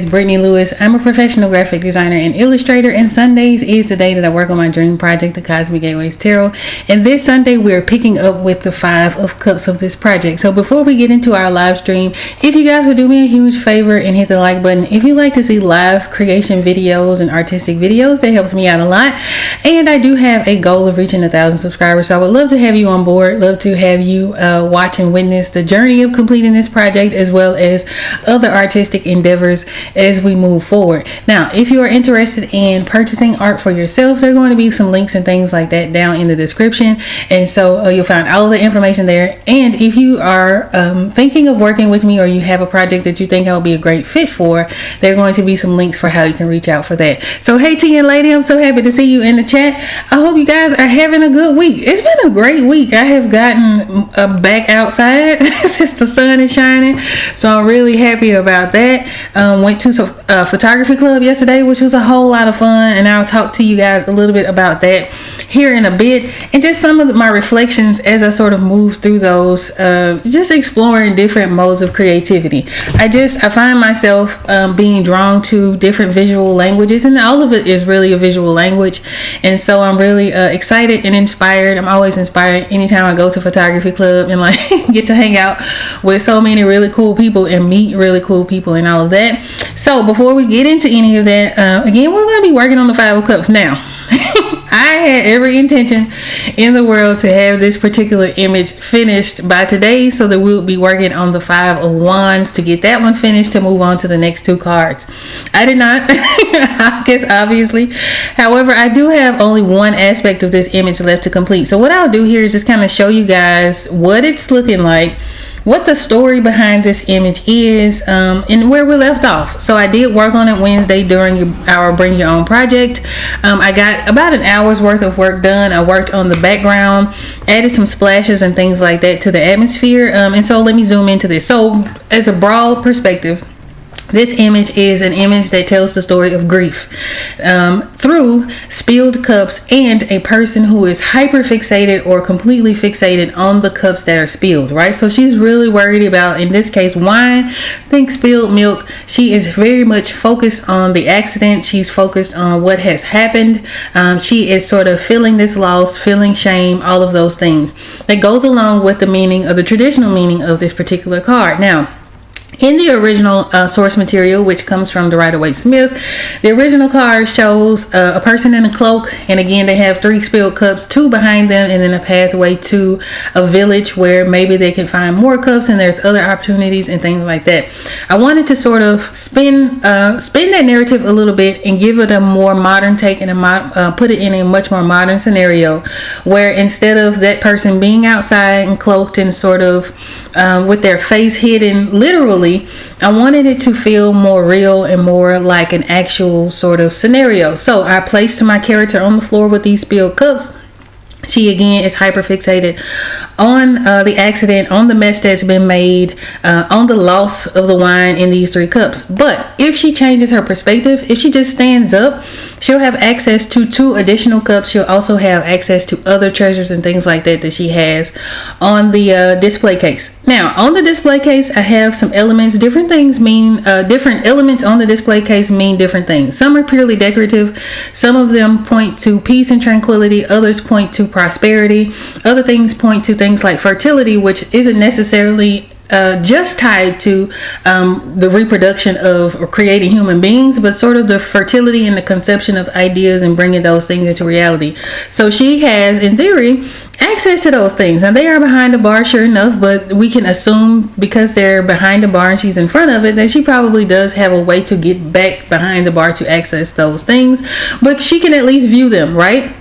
is Brittany Lewis. I'm a professional graphic designer and illustrator, and Sundays is the day that I work on my dream project, the Cosmic Gateways Tarot. And this Sunday, we're picking up with the 5 of Cups of this project. So before we get into our live stream, if you guys would do me a huge favor and hit the like button. If you like to see live creation videos and artistic videos, that helps me out a lot. And I do have a goal of reaching 1,000 subscribers, so I would love to have you on board. Love to have you watch and witness the journey of completing this project, as well as other artistic endeavors as we move forward. Now, if you are interested in purchasing art for yourself, there are going to be some links and things like that down in the description, and so you'll find all of the information there. And if you are thinking of working with me, or you have a project that you think I would be a great fit for, there are going to be some links for how you can reach out for that. So hey TN lady, I'm so happy to see you in the chat. I hope you guys are having a good week. It's been a great week. I have gotten back outside since the sun is shining, so I'm really happy about that. Went to a photography club yesterday, which was a whole lot of fun, and I'll talk to you guys a little bit about that here in a bit, and just some of my reflections as I sort of move through those, just exploring different modes of creativity. I find myself being drawn to different visual languages, and all of it is really a visual language, and so I'm really excited and inspired. I'm always inspired anytime I go to photography club and like get to hang out with so many really cool people and meet really cool people and all of that. So before we get into any of that, again, we're going to be working on the 5 of Cups now. I had every intention in the world to have this particular image finished by today, so that we'll be working on the 5 of Wands to get that one finished to move on to the next 2 cards. I did not, I guess obviously. However, I do have only one aspect of this image left to complete. So what I'll do here is just kind of show you guys what it's looking like, what the story behind this image is, and where we left off. So I did work on it Wednesday during our Bring Your Own project. I got about an hour's worth of work done. I worked on the background, added some splashes and things like that to the atmosphere. And so let me zoom into this. So as a broad perspective, this image is an image that tells the story of grief through spilled cups and a person who is hyper fixated or completely fixated on the cups that are spilled, right? So she's really worried about, in this case, wine. Think spilled milk. She is very much focused on the accident. She's focused on what has happened. She is sort of feeling this loss, feeling shame, all of those things. That goes along with the meaning of the traditional meaning of this particular card. Now, in the original source material, which comes from the Rider-Waite-Smith, the original card shows a person in a cloak, and again they have 3 spilled cups, 2 behind them, and then a pathway to a village where maybe they can find more cups and there's other opportunities and things like that. I wanted to sort of spin that narrative a little bit and give it a more modern take, and put it in a much more modern scenario, where instead of that person being outside and cloaked and sort of with their face hidden literally, I wanted it to feel more real and more like an actual sort of scenario. So I placed my character on the floor with these spilled cups. She again is hyper fixated on the accident, on the mess that's been made, on the loss of the wine in these 3 cups. But if she changes her perspective, if she just stands up, she'll have access to 2 additional cups. She'll also have access to other treasures and things like that she has on the display case. Now, on the display case, I have some elements. Different things mean different elements on the display case mean different things. Some are purely decorative. Some of them point to peace and tranquility. Others point to prosperity. Other things point to things like fertility, which isn't necessarily just tied to the reproduction of or creating human beings, but sort of the fertility and the conception of ideas and bringing those things into reality. So she has, in theory, access to those things. Now, they are behind the bar, sure enough, but we can assume because they're behind the bar and she's in front of it, that she probably does have a way to get back behind the bar to access those things, but she can at least view them, right?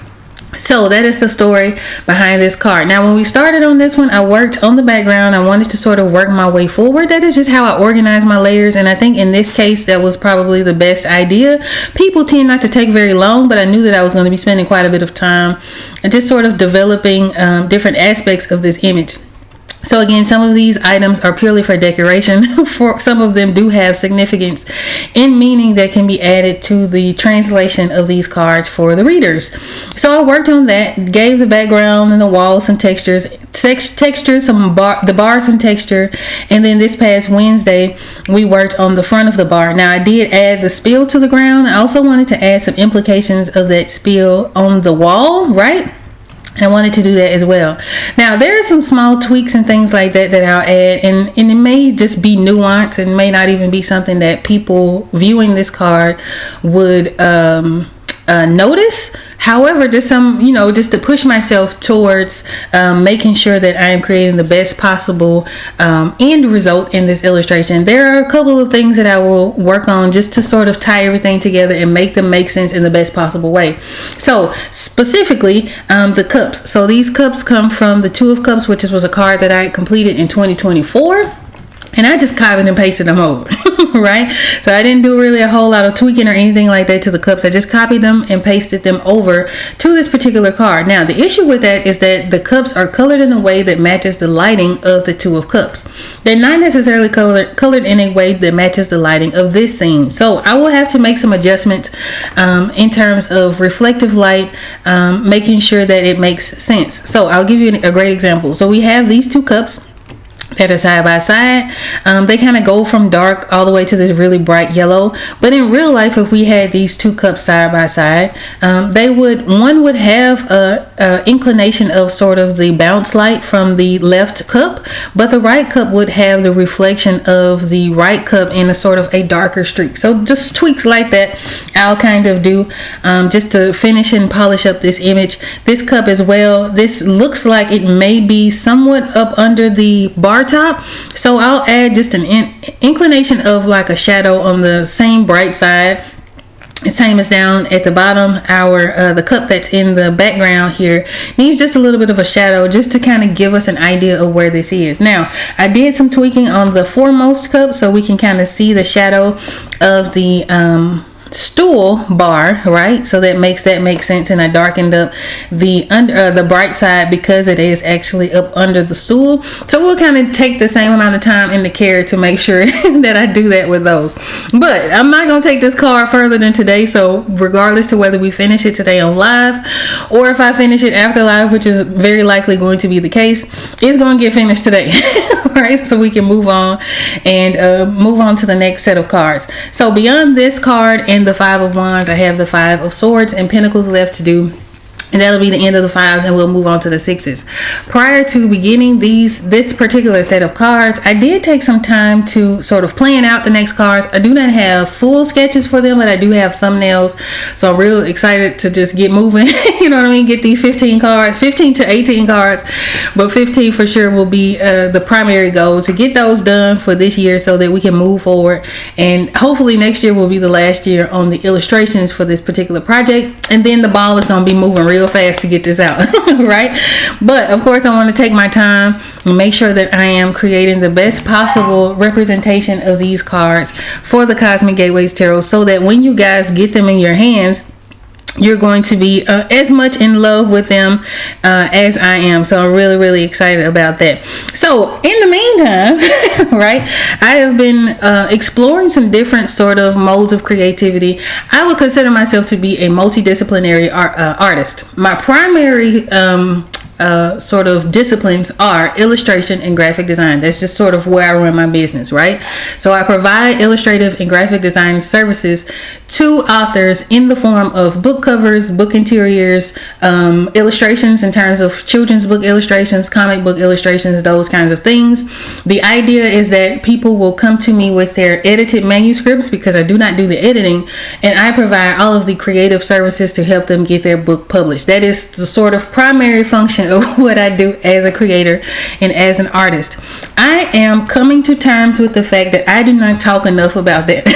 So that is the story behind this card. Now, when we started on this one, I worked on the background. I wanted to sort of work my way forward. That is just how I organize my layers, and I think in this case that was probably the best idea. People tend not to take very long, but I knew that I was going to be spending quite a bit of time and just sort of developing different aspects of this image. So again, some of these items are purely for decoration. For some of them do have significance in meaning that can be added to the translation of these cards for the readers. So I worked on that, gave the background and the walls some textures, the bar some texture, and then this past Wednesday we worked on the front of the bar. Now I did add the spill to the ground. I also wanted to add some implications of that spill on the wall, right? I wanted to do that as well. Now there are some small tweaks and things like that I'll add, and it may just be nuance and may not even be something that people viewing this card would notice. However, just just to push myself towards making sure that I am creating the best possible end result in this illustration. There are a couple of things that I will work on just to sort of tie everything together and make them make sense in the best possible way. So specifically, the cups. So these cups come from the Two of Cups, which was a card that I completed in 2024. And I just copied and pasted them over, right? So I didn't do really a whole lot of tweaking or anything like that to the cups. I just copied them and pasted them over to this particular card. Now, the issue with that is that the cups are colored in a way that matches the lighting of the Two of Cups. They're not necessarily colored in a way that matches the lighting of this scene. So I will have to make some adjustments in terms of reflective light, making sure that it makes sense. So I'll give you a great example. So we have these two cups that are side by side. They kind of go from dark all the way to this really bright yellow. But in real life, if we had these two cups side by side, one would have a inclination of sort of the bounce light from the left cup, but the right cup would have the reflection of the right cup in a sort of a darker streak. So just tweaks like that I'll kind of do just to finish and polish up this image. This cup as well, this looks like it may be somewhat up under the bar top, so I'll add just an inclination of like a shadow on the same bright side. Same as down at the bottom. The cup that's in the background here needs just a little bit of a shadow just to kind of give us an idea of where this is. Now I did some tweaking on the foremost cup so we can kind of see the shadow of the stool bar, right? So that makes sense, and I darkened up the bright side because it is actually up under the stool. So we'll kind of take the same amount of time and the care to make sure that I do that with those. But I'm not gonna take this card further than today, so regardless to whether we finish it today on live or if I finish it after live, which is very likely going to be the case, it's gonna get finished today. Right, so we can move on to the next set of cards. So beyond this card and the Five of Wands, I have the Five of Swords and Pentacles left to do. And that'll be the end of the fives, and we'll move on to the sixes. Prior to beginning this particular set of cards, I did take some time to sort of plan out the next cards. I do not have full sketches for them, but I do have thumbnails. So I'm real excited to just get moving. You know what I mean? Get these 15 to 18 cards. But 15 for sure will be the primary goal, to get those done for this year so that we can move forward. And hopefully next year will be the last year on the illustrations for this particular project. And then the ball is going to be moving real fast to get this out. Right? But of course I want to take my time and make sure that I am creating the best possible representation of these cards for the Cosmic Gateways Tarot, so that when you guys get them in your hands, you're going to be as much in love with them as I am. So I'm really, really excited about that. So in the meantime, right, I have been exploring some different sort of modes of creativity. I would consider myself to be a multidisciplinary artist. My primary sort of disciplines are illustration and graphic design. That's just sort of where I run my business, right? So I provide illustrative and graphic design services to authors in the form of book covers, book interiors, illustrations in terms of children's book illustrations, comic book illustrations, those kinds of things. The idea is that people will come to me with their edited manuscripts, because I do not do the editing, and I provide all of the creative services to help them get their book published. That is the sort of primary function of what I do as a creator and as an artist. I am coming to terms with the fact that I do not talk enough about that.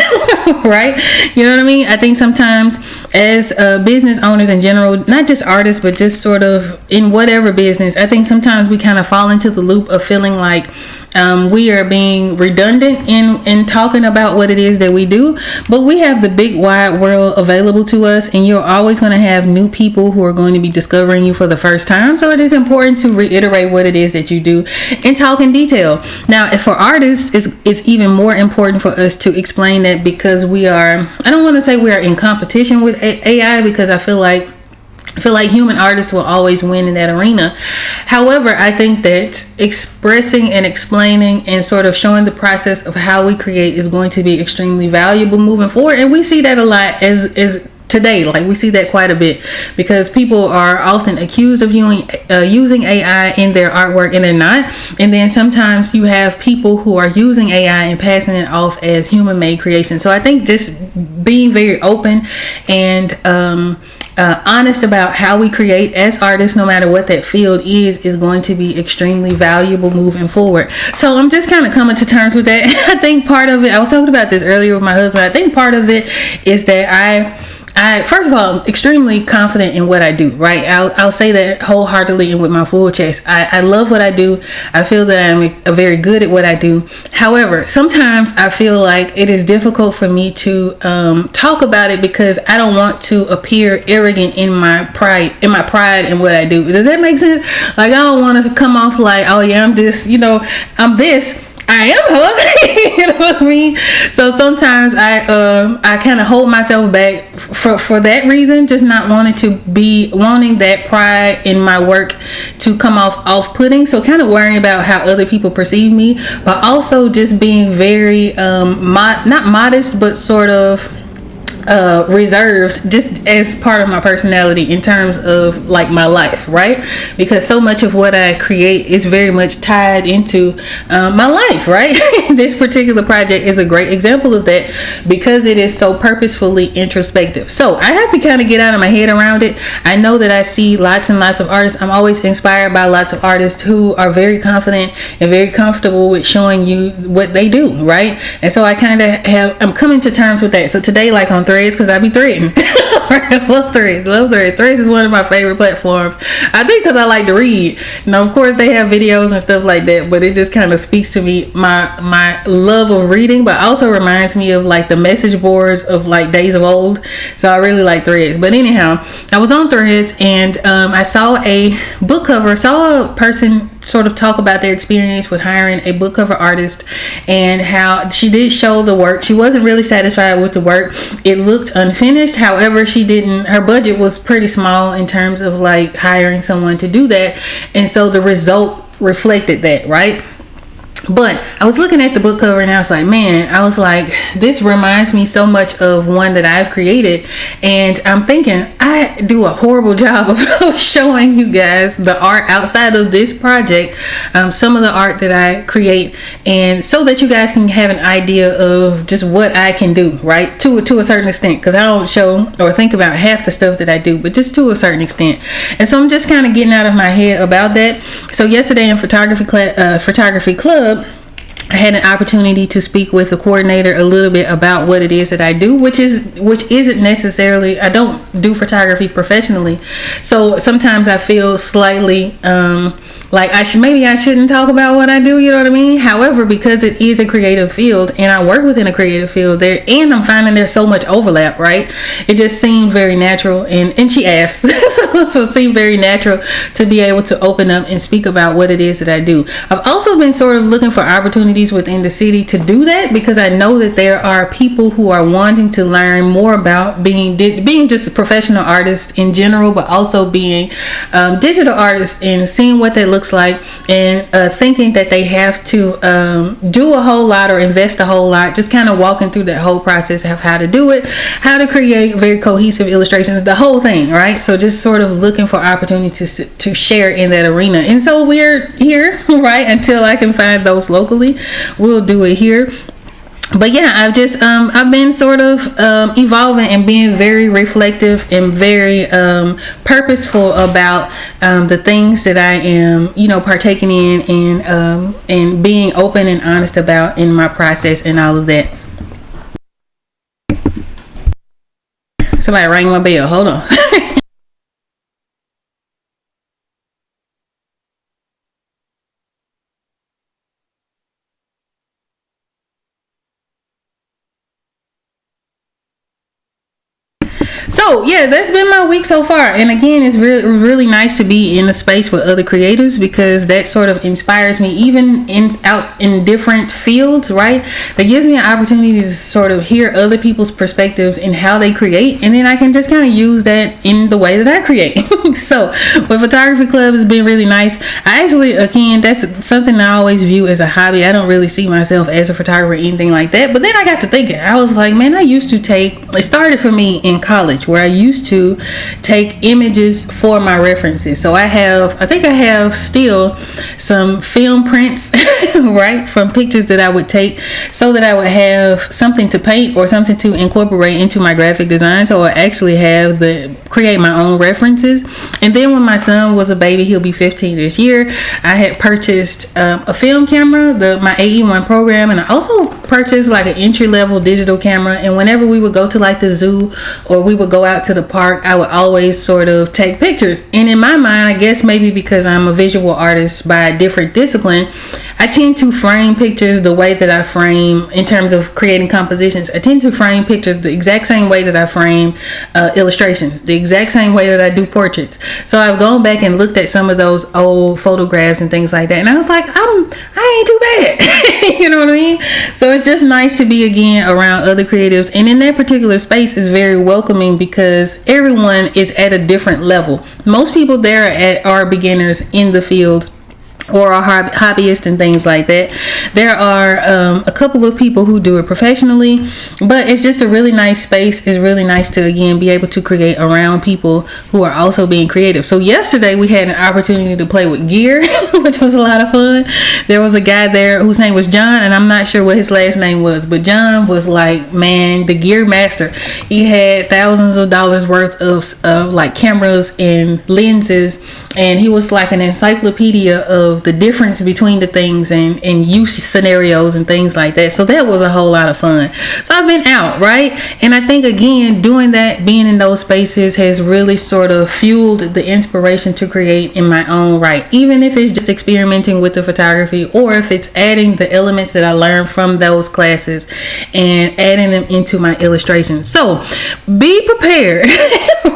Right? You know what I mean? I think sometimes as business owners in general, not just artists, but just sort of in whatever business, I think sometimes we kind of fall into the loop of feeling like We are being redundant in talking about what it is that we do, but we have the big wide world available to us, and you're always going to have new people who are going to be discovering you for the first time. So it is important to reiterate what it is that you do and talk in detail. Now, if for artists, it's even more important for us to explain that, because I don't want to say we are in competition with AI, because I feel like human artists will always win in that arena. However, I think that expressing and explaining and sort of showing the process of how we create is going to be extremely valuable moving forward. And we see that a lot as today. Like, we see that quite a bit, because people are often accused of using AI in their artwork, and they're not. And then sometimes you have people who are using AI and passing it off as human-made creation. So I think just being very open and honest about how we create as artists, no matter what that field is going to be extremely valuable moving forward. So I'm just kind of coming to terms with that. I think part of it, I was talking about this earlier with my husband, I think part of it is that I first of all, I'm extremely confident in what I do, right? I'll say that wholeheartedly and with my full chest. I love what I do. I feel that I'm very good at what I do. However, sometimes I feel like it is difficult for me to talk about it, because I don't want to appear arrogant in my pride in what I do. Does that make sense? Like, I don't want to come off like, oh yeah, I'm this, I'm this. I am her. You know what I mean? So sometimes I kind of hold myself back for that reason, just not wanting that pride in my work to come off-putting. So kind of worrying about how other people perceive me, but also just being very not modest, but sort of reserved, just as part of my personality in terms of like my life, right? Because so much of what I create is very much tied into my life, right? This particular project is a great example of that, because it is so purposefully introspective. So I have to kind of get out of my head around it. I know that I see lots and lots of artists. I'm always inspired by lots of artists who are very confident and very comfortable with showing you what they do, right? And so I'm coming to terms with that. So today, like on Threads, because I be threading. I love Threads. Threads is one of my favorite platforms. I think because I like to read. Of course they have videos and stuff like that, but it just kind of speaks to me, my love of reading, but also reminds me of like the message boards of like days of old. So I really like Threads. But anyhow, I was on Threads, and I saw a book cover, saw a person sort of talk about their experience with hiring a book cover artist, and how she did show the work. She wasn't really satisfied with the work. It looked unfinished. However, her budget was pretty small in terms of like hiring someone to do that. And so the result reflected that, right? But I was looking at the book cover, and I was like, this reminds me so much of one that I've created. And I'm thinking, I do a horrible job of showing you guys the art outside of this project, some of the art that I create, and so that you guys can have an idea of just what I can do, right? To a certain extent, because I don't show or think about half the stuff that I do, but just to a certain extent. And so I'm just kind of getting out of my head about that. So yesterday in photography club, I had an opportunity to speak with the coordinator a little bit about what it is that I do, which isn't necessarily, I don't do photography professionally. So sometimes I feel slightly like I shouldn't talk about what I do, you know what I mean? However, because it is a creative field and I work within a creative field there, and I'm finding there's so much overlap, right? It just seemed very natural, and she asked, so it seemed very natural to be able to open up and speak about what it is that I do. I've also been sort of looking for opportunities within the city to do that, because I know that there are people who are wanting to learn more about being just a professional artist in general, but also being digital artists, and seeing what that looks like, and thinking that they have to do a whole lot or invest a whole lot, just kind of walking through that whole process of how to do it, how to create very cohesive illustrations, the whole thing, right? So just sort of looking for opportunities to share in that arena. And so we're here, right, until I can find those locally. We'll do it here. But yeah, I've been sort of evolving and being very reflective and very purposeful about the things that I am, partaking in, and being open and honest about in my process and all of that. Somebody rang my bell. Hold on. So yeah, that's been my week so far. And again, it's really nice to be in a space with other creatives, because that sort of inspires me, even out in different fields, right? That gives me an opportunity to sort of hear other people's perspectives and how they create, and then I can just kind of use that in the way that I create. So with photography club, has been really nice. I actually, again, that's something I always view as a hobby. I don't really see myself as a photographer or anything like that. But then I got to thinking, I was like, man, it started for me in college, where I used to take images for my references. So I think I have still some film prints, right, from pictures that I would take, so that I would have something to paint or something to incorporate into my graphic design. So I actually create my own references. And then when my son was a baby, he'll be 15 this year, I had purchased a film camera, my AE1 program, and I also purchased like an entry-level digital camera. And whenever we would go to like the zoo or we would go out to the park, I would always sort of take pictures. And in my mind, I guess maybe because I'm a visual artist by a different discipline, I tend to frame pictures the way that I frame, in terms of creating compositions, I tend to frame pictures the exact same way that I frame illustrations, the exact same way that I do portraits. So I've gone back and looked at some of those old photographs and things like that, and I was like, I ain't too bad. You know what I mean? So it's just nice to be again around other creatives, and in that particular space is very welcoming, because everyone is at a different level. Most people there are beginners in the field, or are hobbyists and things like that. There are a couple of people who do it professionally, but it's just a really nice space. It's really nice to again be able to create around people who are also being creative. So yesterday we had an opportunity to play with gear, which was a lot of fun. There was a guy there whose name was John, and I'm not sure what his last name was, but John was like, man, the gear master. He had thousands of dollars worth of like cameras and lenses, and he was like an encyclopedia of the difference between the things and use scenarios and things like that. So that was a whole lot of fun. So I've been out, right? And I think again, doing that, being in those spaces has really sort of fueled the inspiration to create in my own right. Even if it's just experimenting with the photography, or if it's adding the elements that I learned from those classes and adding them into my illustrations. So be prepared,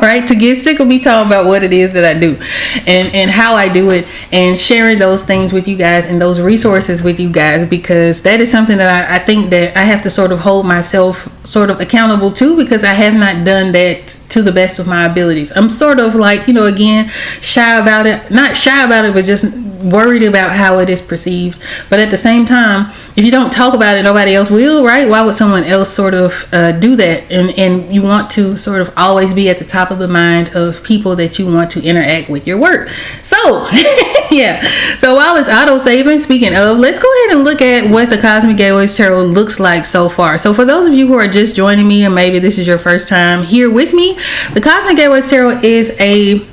right, to get sick of me talking about what it is that I do and how I do it, and sharing those things with you guys and those resources with you guys, because that is something that I think that I have to sort of hold myself sort of accountable to, because I have not done that to the best of my abilities. I'm sort of like, again, shy about it, not shy about it, but just worried about how it is perceived. But at the same time, if you don't talk about it, nobody else will, right? Why would someone else sort of do that? And you want to sort of always be at the top of the mind of people that you want to interact with your work. So yeah, so while it's auto saving, speaking of, let's go ahead and look at what the Cosmic Gateways Tarot looks like so far. So for those of you who are just joining me, and maybe this is your first time here with me, the Cosmic Gateways Tarot is a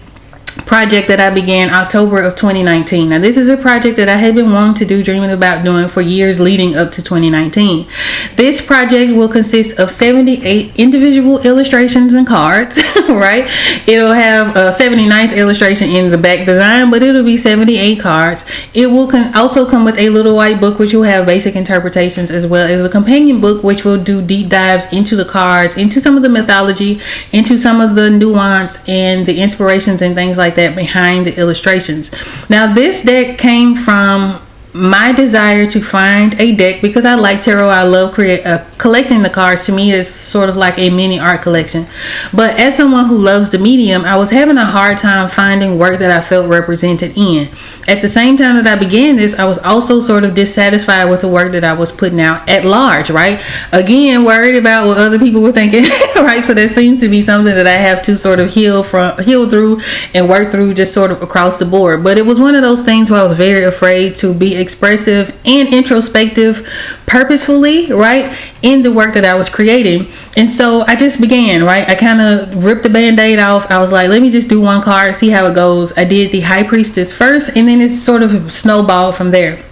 project that I began October of 2019. Now this is a project that I had been wanting to do, dreaming about doing for years leading up to 2019. This project will consist of 78 individual illustrations and cards, right? It'll have a 79th illustration in the back design, but it'll be 78 cards. It will also come with a little white book, which will have basic interpretations, as well as a companion book, which will do deep dives into the cards, into some of the mythology, into some of the nuance and the inspirations and things like that behind the illustrations. Now this deck came from my desire to find a deck, because I like tarot. I love collecting the cards. To me, it's sort of like a mini art collection. But as someone who loves the medium, I was having a hard time finding work that I felt represented in. At the same time that I began this, I was also sort of dissatisfied with the work that I was putting out at large, right? Again, worried about what other people were thinking, right? So that seems to be something that I have to sort of heal through and work through, just sort of across the board. But it was one of those things where I was very afraid to be expressive and introspective purposefully, right, in the work that I was creating. And so I just began, right? I kind of ripped the band-aid off. I was like, let me just do one card, see how it goes. I did the High Priestess first, and then it sort of snowballed from there.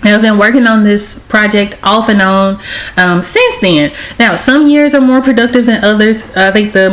I've been working on this project off and on since then. Now, some years are more productive than others. I think the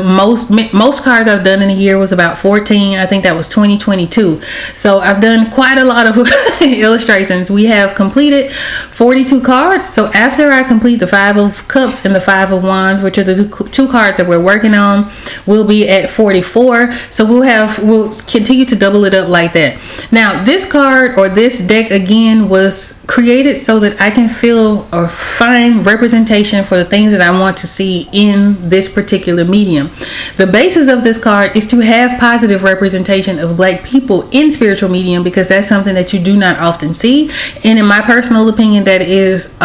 most cards I've done in a year was about 14. I think that was 2022. So I've done quite a lot of illustrations. We have completed 42 cards. So after I complete the 5 of Cups and the 5 of Wands, which are the two cards that we're working on, we'll be at 44. So we'll continue to double it up like that. Now, this card or this deck again was created so that I can feel or find representation for the things that I want to see in this particular medium. The basis of this card is to have positive representation of Black people in spiritual medium, because that's something that you do not often see. And in my personal opinion, that is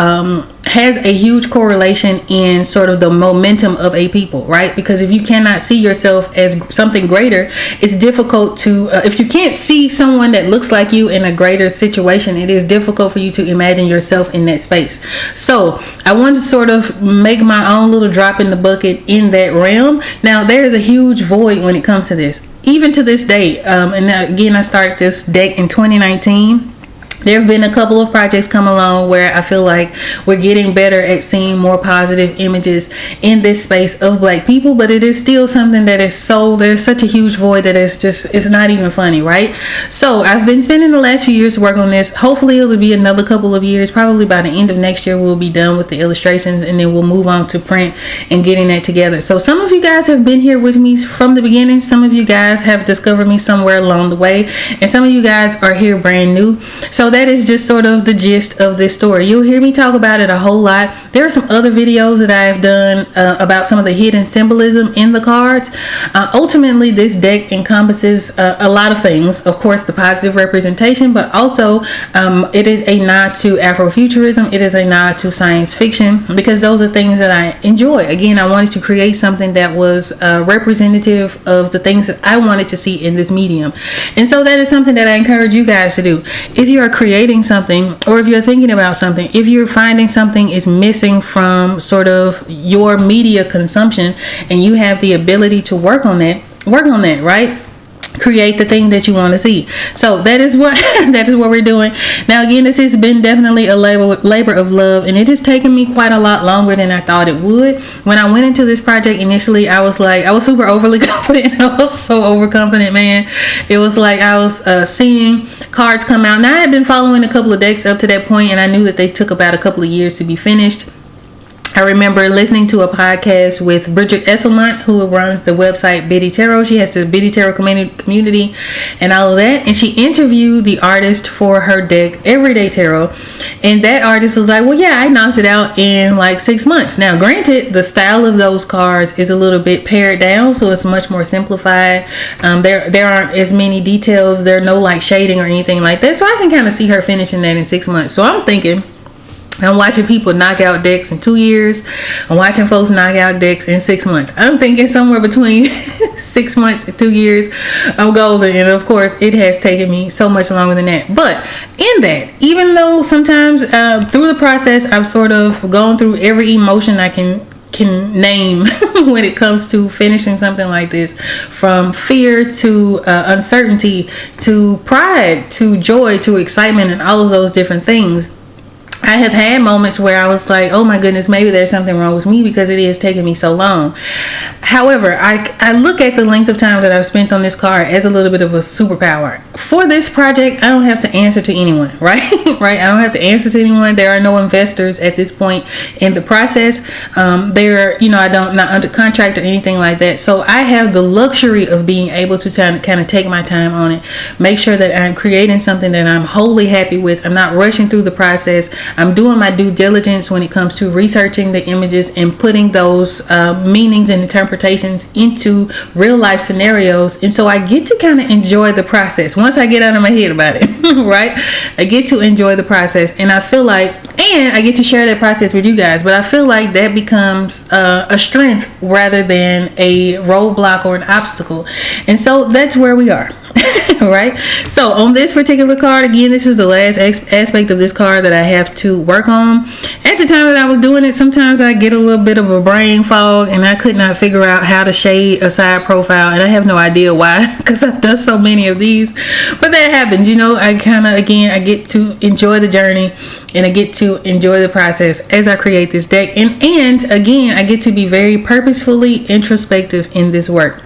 has a huge correlation in sort of the momentum of a people, right? Because if you cannot see yourself as something greater, it's difficult to if you can't see someone that looks like you in a greater situation, it is difficult for you to imagine yourself in that space. So I wanted to sort of make my own little drop in the bucket in that realm. Now, there is a huge void when it comes to this, even to this day. And again, I started this deck in 2019. There have been a couple of projects come along where I feel like we're getting better at seeing more positive images in this space of Black people, but it is still something that is there's such a huge void that it's not even funny, right? So I've been spending the last few years to work on this. Hopefully it'll be another couple of years. Probably by the end of next year we'll be done with the illustrations, and then we'll move on to print and getting that together. So some of you guys have been here with me from the beginning. Some of you guys have discovered me somewhere along the way, and some of you guys are here brand new. So that is just sort of the gist of this story. You'll hear me talk about it a whole lot. There are some other videos that I have done about some of the hidden symbolism in the cards. Ultimately, this deck encompasses a lot of things. Of course, the positive representation, but also it is a nod to Afrofuturism. It is a nod to science fiction, because those are things that I enjoy. Again, I wanted to create something that was representative of the things that I wanted to see in this medium. And so that is something that I encourage you guys to do. If you are creating something, or if you're thinking about something, if you're finding something is missing from sort of your media consumption, and you have the ability to work on that, right? Create the thing that you want to see. So that is what we're doing. Now, again, this has been definitely a labor of love, and it has taken me quite a lot longer than I thought it would. When I went into this project initially, I was super overly confident. I was so overconfident, man. It was like I was seeing cards come out. Now, I had been following a couple of decks up to that point, and I knew that they took about a couple of years to be finished. I remember listening to a podcast with Bridget Esselmont, who runs the website Biddy Tarot. She has the Biddy Tarot community and all of that. And she interviewed the artist for her deck, Everyday Tarot. And that artist was like, well, yeah, I knocked it out in like 6 months. Now, granted, the style of those cards is a little bit pared down, so it's much more simplified. There aren't as many details. There are no like shading or anything like that. So I can kind of see her finishing that in 6 months. So I'm thinking, I'm watching people knock out decks in 2 years. I'm watching folks knock out decks in 6 months. I'm thinking somewhere between 6 months and 2 years, I'm golden. And of course, it has taken me so much longer than that. But in that, even though sometimes through the process, I've sort of gone through every emotion I can name when it comes to finishing something like this, from fear to uncertainty to pride to joy to excitement and all of those different things. I have had moments where I was like, oh my goodness, maybe there's something wrong with me because it is taking me so long. However, I look at the length of time that I've spent on this card as a little bit of a superpower. For this project, I don't have to answer to anyone, right? Right? I don't have to answer to anyone. There are no investors at this point in the process. I'm not under contract or anything like that. So I have the luxury of being able to kind of take my time on it, make sure that I'm creating something that I'm wholly happy with. I'm not rushing through the process. I'm doing my due diligence when it comes to researching the images and putting those meanings and interpretations into real life scenarios. And so I get to kind of enjoy the process once I get out of my head about it, right? I get to enjoy the process, and I feel like, and I get to share that process with you guys, but I feel like that becomes a strength rather than a roadblock or an obstacle. And so that's where we are. Right? So on this particular card, again, this is the last aspect of this card that I have to work on. At the time that I was doing it, sometimes I get a little bit of a brain fog and I could not figure out how to shade a side profile, and I have no idea why, because I've done so many of these. But that happens, you know. I kind of, again, I get to enjoy the journey and I get to enjoy the process as I create this deck, and again, I get to be very purposefully introspective in this work.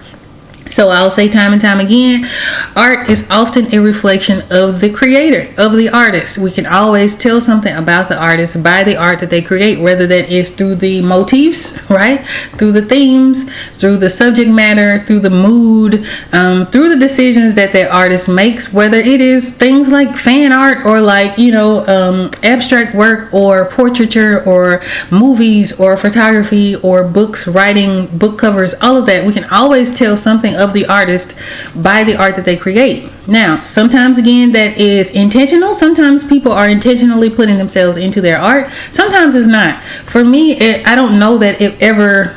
So I'll say time and time again, art is often a reflection of the creator, of the artist. We can always tell something about the artist by the art that they create, whether that is through the motifs, right? Through the themes, through the subject matter, through the mood, through the decisions that that artist makes, whether it is things like fan art or like, you know, abstract work or portraiture or movies or photography or books, writing, book covers, all of that. We can always tell something of the artist by the art that they create. Now, sometimes again that is intentional. Sometimes people are intentionally putting themselves into their art. Sometimes it's not. For me, I don't know that it ever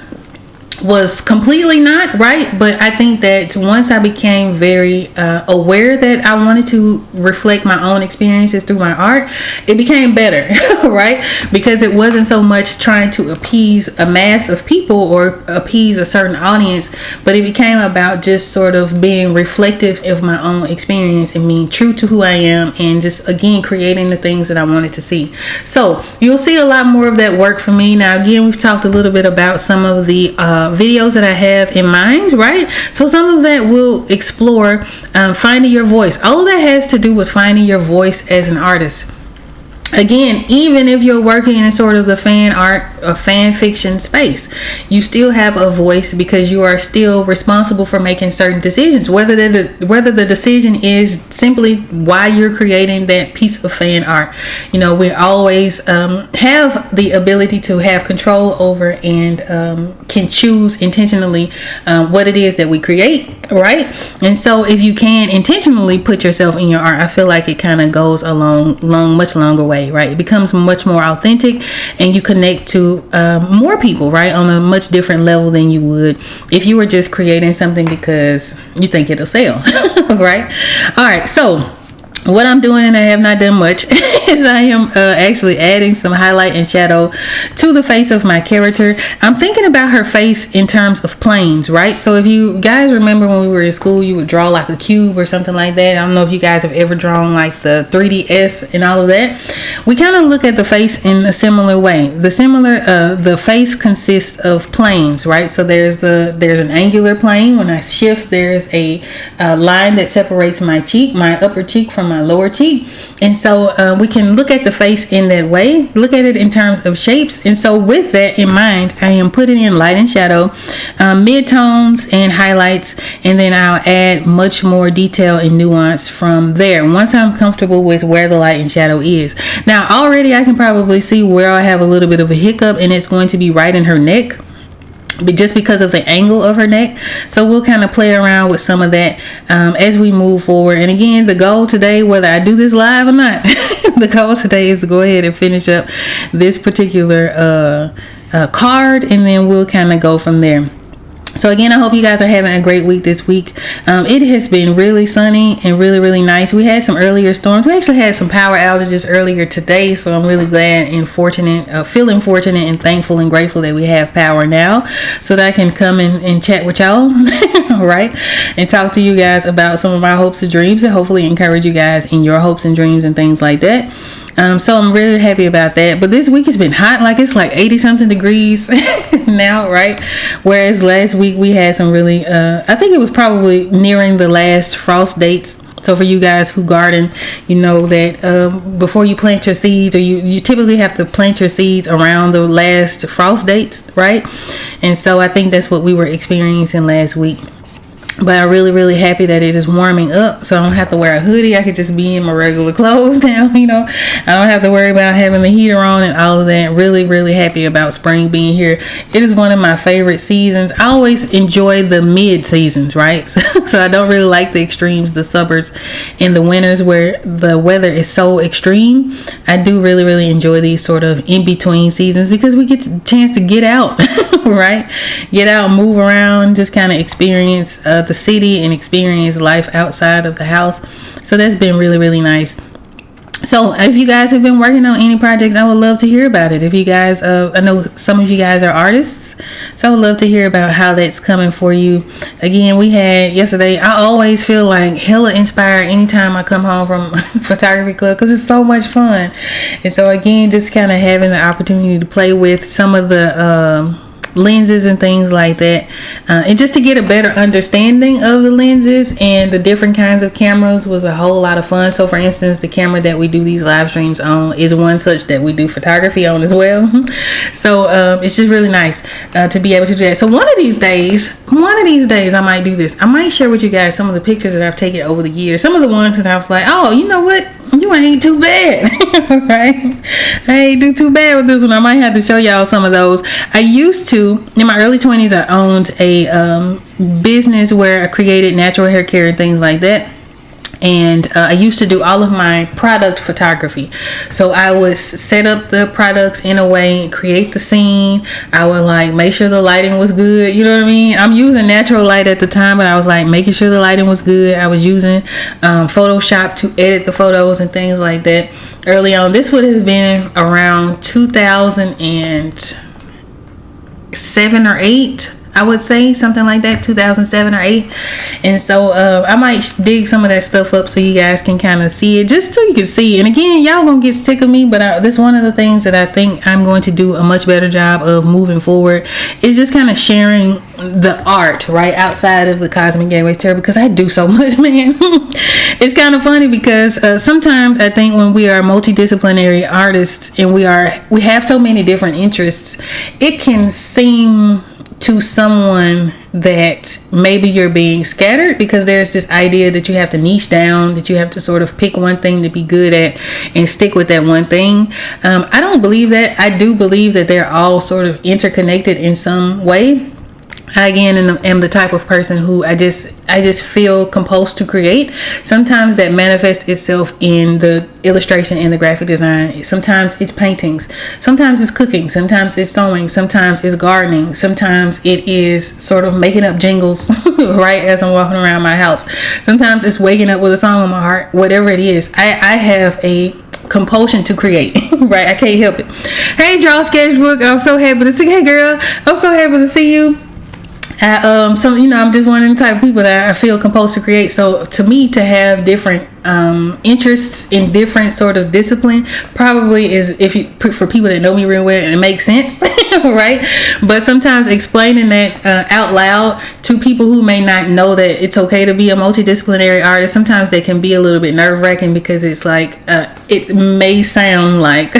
was completely not right, but I think that once I became very aware that I wanted to reflect my own experiences through my art, it became better. Right? Because it wasn't so much trying to appease a mass of people or appease a certain audience, but it became about just sort of being reflective of my own experience and being true to who I am, and just again creating the things that I wanted to see. So you'll see a lot more of that work from me. Now again, we've talked a little bit about some of the videos that I have in mind, right? So some of that will explore finding your voice. All of that has to do with finding your voice as an artist. Again, even if you're working in sort of the fan art or fan fiction space, you still have a voice because you are still responsible for making certain decisions, whether the decision is simply why you're creating that piece of fan art. You know, we always have the ability to have control over and can choose intentionally what it is that we create, right? And so if you can intentionally put yourself in your art, I feel like it kind of goes a much longer way. Right, it becomes much more authentic, and you connect to more people, right, on a much different level than you would if you were just creating something because you think it'll sell. Right? All right, so what I'm doing, and I have not done much, is I am actually adding some highlight and shadow to the face of my character. I'm thinking about her face in terms of planes, right? So if you guys remember when we were in school, you would draw like a cube or something like that. I don't know if you guys have ever drawn like the 3DS and all of that. We kind of look at the face in a similar way. The face consists of planes, right? So there's an angular plane. When I shift, there's a line that separates my upper cheek from my lower cheek, and so we can look at the face in that way, look at it in terms of shapes. And so with that in mind, I am putting in light and shadow, midtones and highlights, and then I'll add much more detail and nuance from there once I'm comfortable with where the light and shadow is. Now already I can probably see where I have a little bit of a hiccup, and it's going to be right in her neck, just because of the angle of her neck. So we'll kind of play around with some of that as we move forward. And again, the goal today, whether I do this live or not, the goal today is to go ahead and finish up this particular card, and then we'll kind of go from there. So again, I hope you guys are having a great week this week. It has been really sunny and really, really nice. We had some earlier storms. We actually had some power outages earlier today. So I'm really glad and feeling fortunate and thankful and grateful that we have power now, so that I can come and chat with y'all, right? And talk to you guys about some of my hopes and dreams, and hopefully encourage you guys in your hopes and dreams and things like that. So I'm really happy about that. But this week has been hot, like it's like 80 something degrees now, right? Whereas last week we had some really I think it was probably nearing the last frost dates. So for you guys who garden, you know that before you plant your seeds, or you typically have to plant your seeds around the last frost dates, right? And so I think that's what we were experiencing last week. But I'm really, really happy that it is warming up, so I don't have to wear a hoodie. I could just be in my regular clothes now, you know. I don't have to worry about having the heater on and all of that. Really, really happy about spring being here. It is one of my favorite seasons. I always enjoy the mid seasons, right? So I don't really like the extremes, the summers and the winters where the weather is so extreme. I do really, really enjoy these sort of in-between seasons because we get a chance to get out, right? Get out, move around, just kind of experience the city and experience life outside of the house. So that's been really, really nice. So if you guys have been working on any projects, I would love to hear about it. If you guys, I know some of you guys are artists, so I would love to hear about how that's coming for you. Again, we had yesterday, I always feel like hella inspired anytime I come home from photography club because it's so much fun. And so again, just kind of having the opportunity to play with some of the lenses and things like that, and just to get a better understanding of the lenses and the different kinds of cameras was a whole lot of fun. So for instance, the camera that we do these live streams on is one such that we do photography on as well. So it's just really nice to be able to do that. So one of these days I might do this. I might share with you guys some of the pictures that I've taken over the years, some of the ones that I was like, oh, you know what, you ain't too bad. Right? I ain't do too bad with this one. I might have to show y'all some of those. I used to, in my early 20s, I owned a business where I created natural hair care and things like that. And I used to do all of my product photography. So I would set up the products in a way, create the scene. I would like make sure the lighting was good. You know what I mean? I'm using natural light at the time, but I was like making sure the lighting was good. I was using Photoshop to edit the photos and things like that early on. This would have been around 2007 or 8. I would say something like that, 2007 or 8. And so I might dig some of that stuff up so you guys can kind of see it, just so you can see. And again, y'all gonna get sick of me, but this one of the things that I think I'm going to do a much better job of moving forward is just kind of sharing the art right outside of the Cosmic Gateways Tarot, because I do so much, man. It's kind of funny because sometimes I think when we are multidisciplinary artists and we have so many different interests, it can seem to someone that maybe you're being scattered because there's this idea that you have to niche down, that you have to sort of pick one thing to be good at and stick with that one thing. I don't believe that. I do believe that they're all sort of interconnected in some way. I again am the type of person who I just feel compulsed to create. Sometimes that manifests itself in the illustration and the graphic design. Sometimes it's paintings. Sometimes it's cooking. Sometimes it's sewing. Sometimes it's gardening. Sometimes it is sort of making up jingles right as I'm walking around my house. Sometimes it's waking up with a song in my heart. Whatever it is, I have a compulsion to create. Right? I can't help it. Hey, Draw Sketchbook. I'm so happy to see. Hey, girl. I'm so happy to see you. I'm just one of the type of people that I feel compelled to create. So to me, to have different interests in different sort of discipline probably is, for people that know me real well, it makes sense. Right? But sometimes explaining that out loud to people who may not know that it's okay to be a multidisciplinary artist, sometimes they can be a little bit nerve-wracking because it's like it may sound like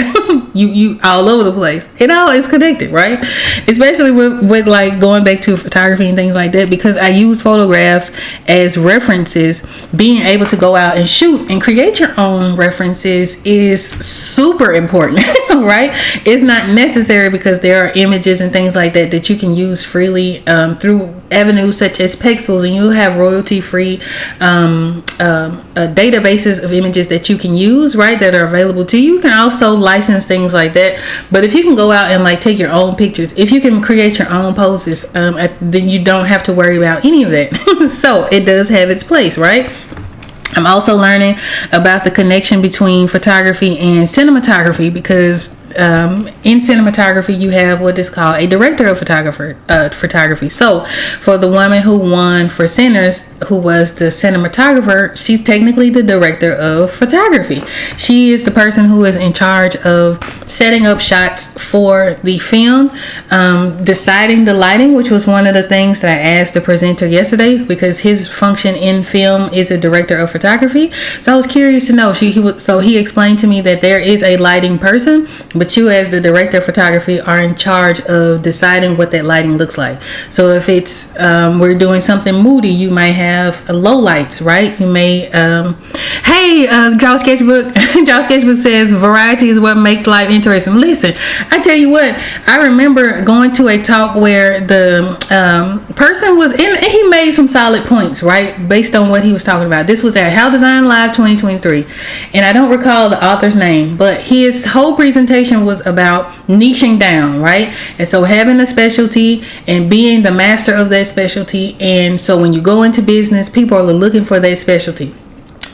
you all over the place. It all is connected, right? Especially with like going back to photography and things like that, because I use photographs as references. Being able to go out and shoot and create your own references is super important. Right? It's not necessary because there are images and things like that you can use freely through avenues such as Pexels, and you'll have royalty-free databases of images that you can use, right, that are available to you. You can also license things like that. But if you can go out and like take your own pictures, if you can create your own poses, then you don't have to worry about any of that. So it does have its place, right? I'm also learning about the connection between photography and cinematography, because in cinematography you have what is called a director of photography. So for the woman who won for Sinners, who was the cinematographer, she's technically the director of photography. She is the person who is in charge of setting up shots for the film, deciding the lighting, which was one of the things that I asked the presenter yesterday, because his function in film is a director of photography. So I was curious to know. He explained to me that there is a lighting person, but you as the director of photography are in charge of deciding what that lighting looks like. So if it's we're doing something moody, you might have low lights, right? You may Draw Sketchbook. Draw Sketchbook says variety is what makes life interesting. Listen, I tell you what, I remember going to a talk where the person was in, and he made some solid points, right, based on what he was talking about. This was at How Design Live 2023, and I don't recall the author's name, but his whole presentation presentation was about niching down, right? And so having a specialty and being the master of that specialty. And so when you go into business, people are looking for that specialty.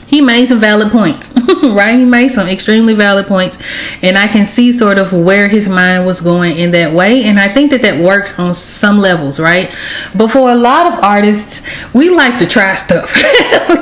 He made some valid points, right? He made some extremely valid points, and I can see sort of where his mind was going in that way. And I think that that works on some levels, right? But for a lot of artists, we like to try stuff.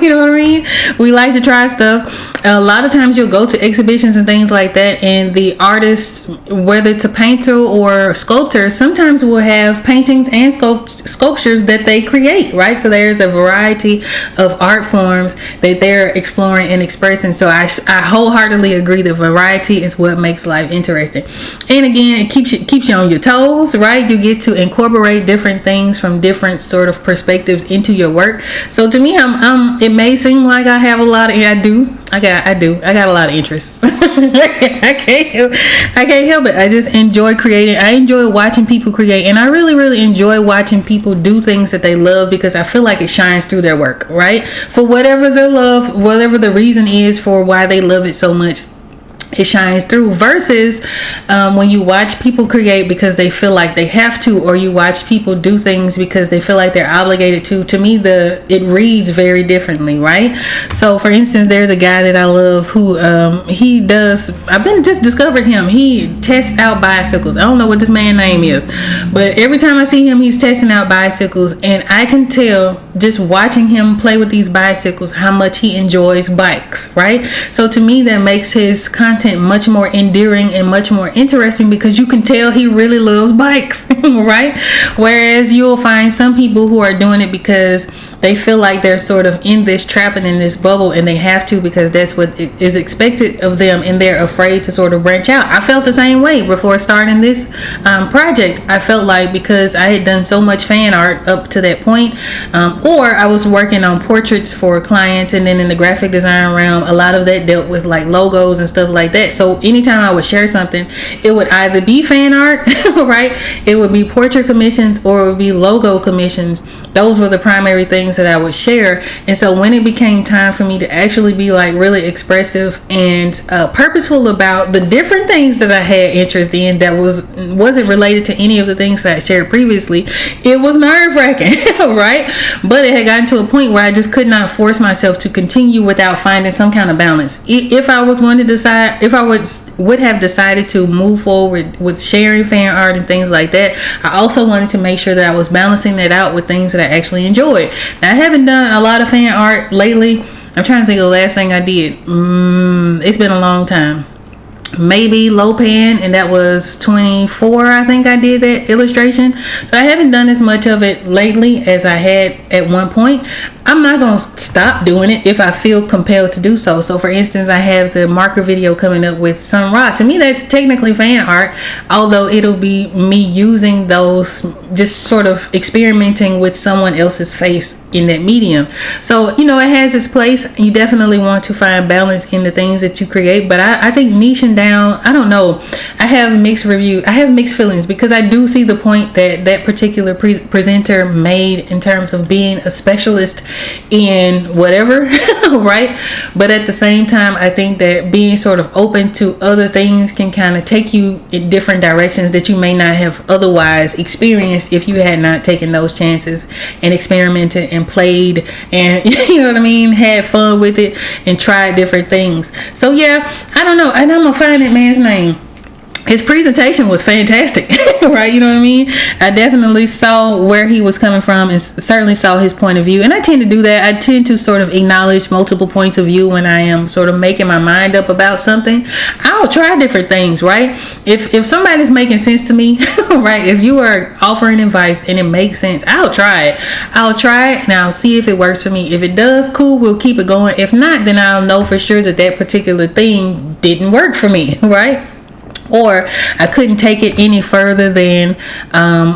You know what I mean? We like to try stuff. A lot of times you'll go to exhibitions and things like that, and the artist, whether it's a painter or sculptor, sometimes will have paintings and sculptures that they create, right? So there's a variety of art forms that they're exploring and expressing. So I wholeheartedly agree that variety is what makes life interesting. And again, it keeps you on your toes, right? You get to incorporate different things from different sort of perspectives into your work. So to me, it may seem like I have a lot of, I got a lot of interests. I can't help it. I just enjoy creating. I enjoy watching people create, and I really, really enjoy watching people do things that they love, because I feel like it shines through their work, right? For whatever their love, whatever the reason is for why they love it so much, it shines through, versus when you watch people create because they feel like they have to, or you watch people do things because they feel like they're obligated to me, it reads very differently, right? So for instance, there's a guy that I love who I've been just discovered him. He tests out bicycles. I don't know what this man's name is, but every time I see him, he's testing out bicycles, and I can tell just watching him play with these bicycles how much he enjoys bikes, right? So to me, that makes his content much more endearing and much more interesting, because you can tell he really loves bikes, right? Whereas you'll find some people who are doing it because they feel like they're sort of in this trap and in this bubble, and they have to because that's what is expected of them, and they're afraid to sort of branch out. I felt the same way before starting this project. I felt like because I had done so much fan art up to that point, or I was working on portraits for clients, and then in the graphic design realm, a lot of that dealt with like logos and stuff like that. So anytime I would share something, it would either be fan art, right? It would be portrait commissions, or it would be logo commissions. Those were the primary things that I would share. And so when it became time for me to actually be like really expressive and purposeful about the different things that I had interest in that wasn't related to any of the things that I shared previously, it was nerve-wracking, right? But it had gotten to a point where I just could not force myself to continue without finding some kind of balance. If I was going to decide, if I would have decided to move forward with sharing fan art and things like that, I also wanted to make sure that I was balancing that out with things that I actually enjoyed. Now, I haven't done a lot of fan art lately. I'm trying to think of the last thing I did. It's been a long time. Maybe low pan, and that was 24. I think I did that illustration. So I haven't done as much of it lately as I had at one point. I'm not going to stop doing it if I feel compelled to do so. So for instance, I have the marker video coming up with Sun Ra. To me, that's technically fan art, although it'll be me using those, just sort of experimenting with someone else's face in that medium. So, it has its place. You definitely want to find balance in the things that you create. But I think niching down, I don't know. I have mixed feelings, because I do see the point that particular presenter made in terms of being a specialist in whatever, right? But at the same time, I think that being sort of open to other things can kind of take you in different directions that you may not have otherwise experienced if you had not taken those chances and experimented and played and had fun with it and tried different things. So yeah, I don't know, and I'm gonna find that man's name. His presentation was fantastic, right? You know what I mean? I definitely saw where he was coming from and certainly saw his point of view. And I tend to do that. I tend to sort of acknowledge multiple points of view when I am sort of making my mind up about something. I'll try different things, right? If somebody's making sense to me, right? If you are offering advice and it makes sense, I'll try it. And I'll see if it works for me. If it does, cool, we'll keep it going. If not, then I'll know for sure that particular thing didn't work for me, right? Or I couldn't take it any further than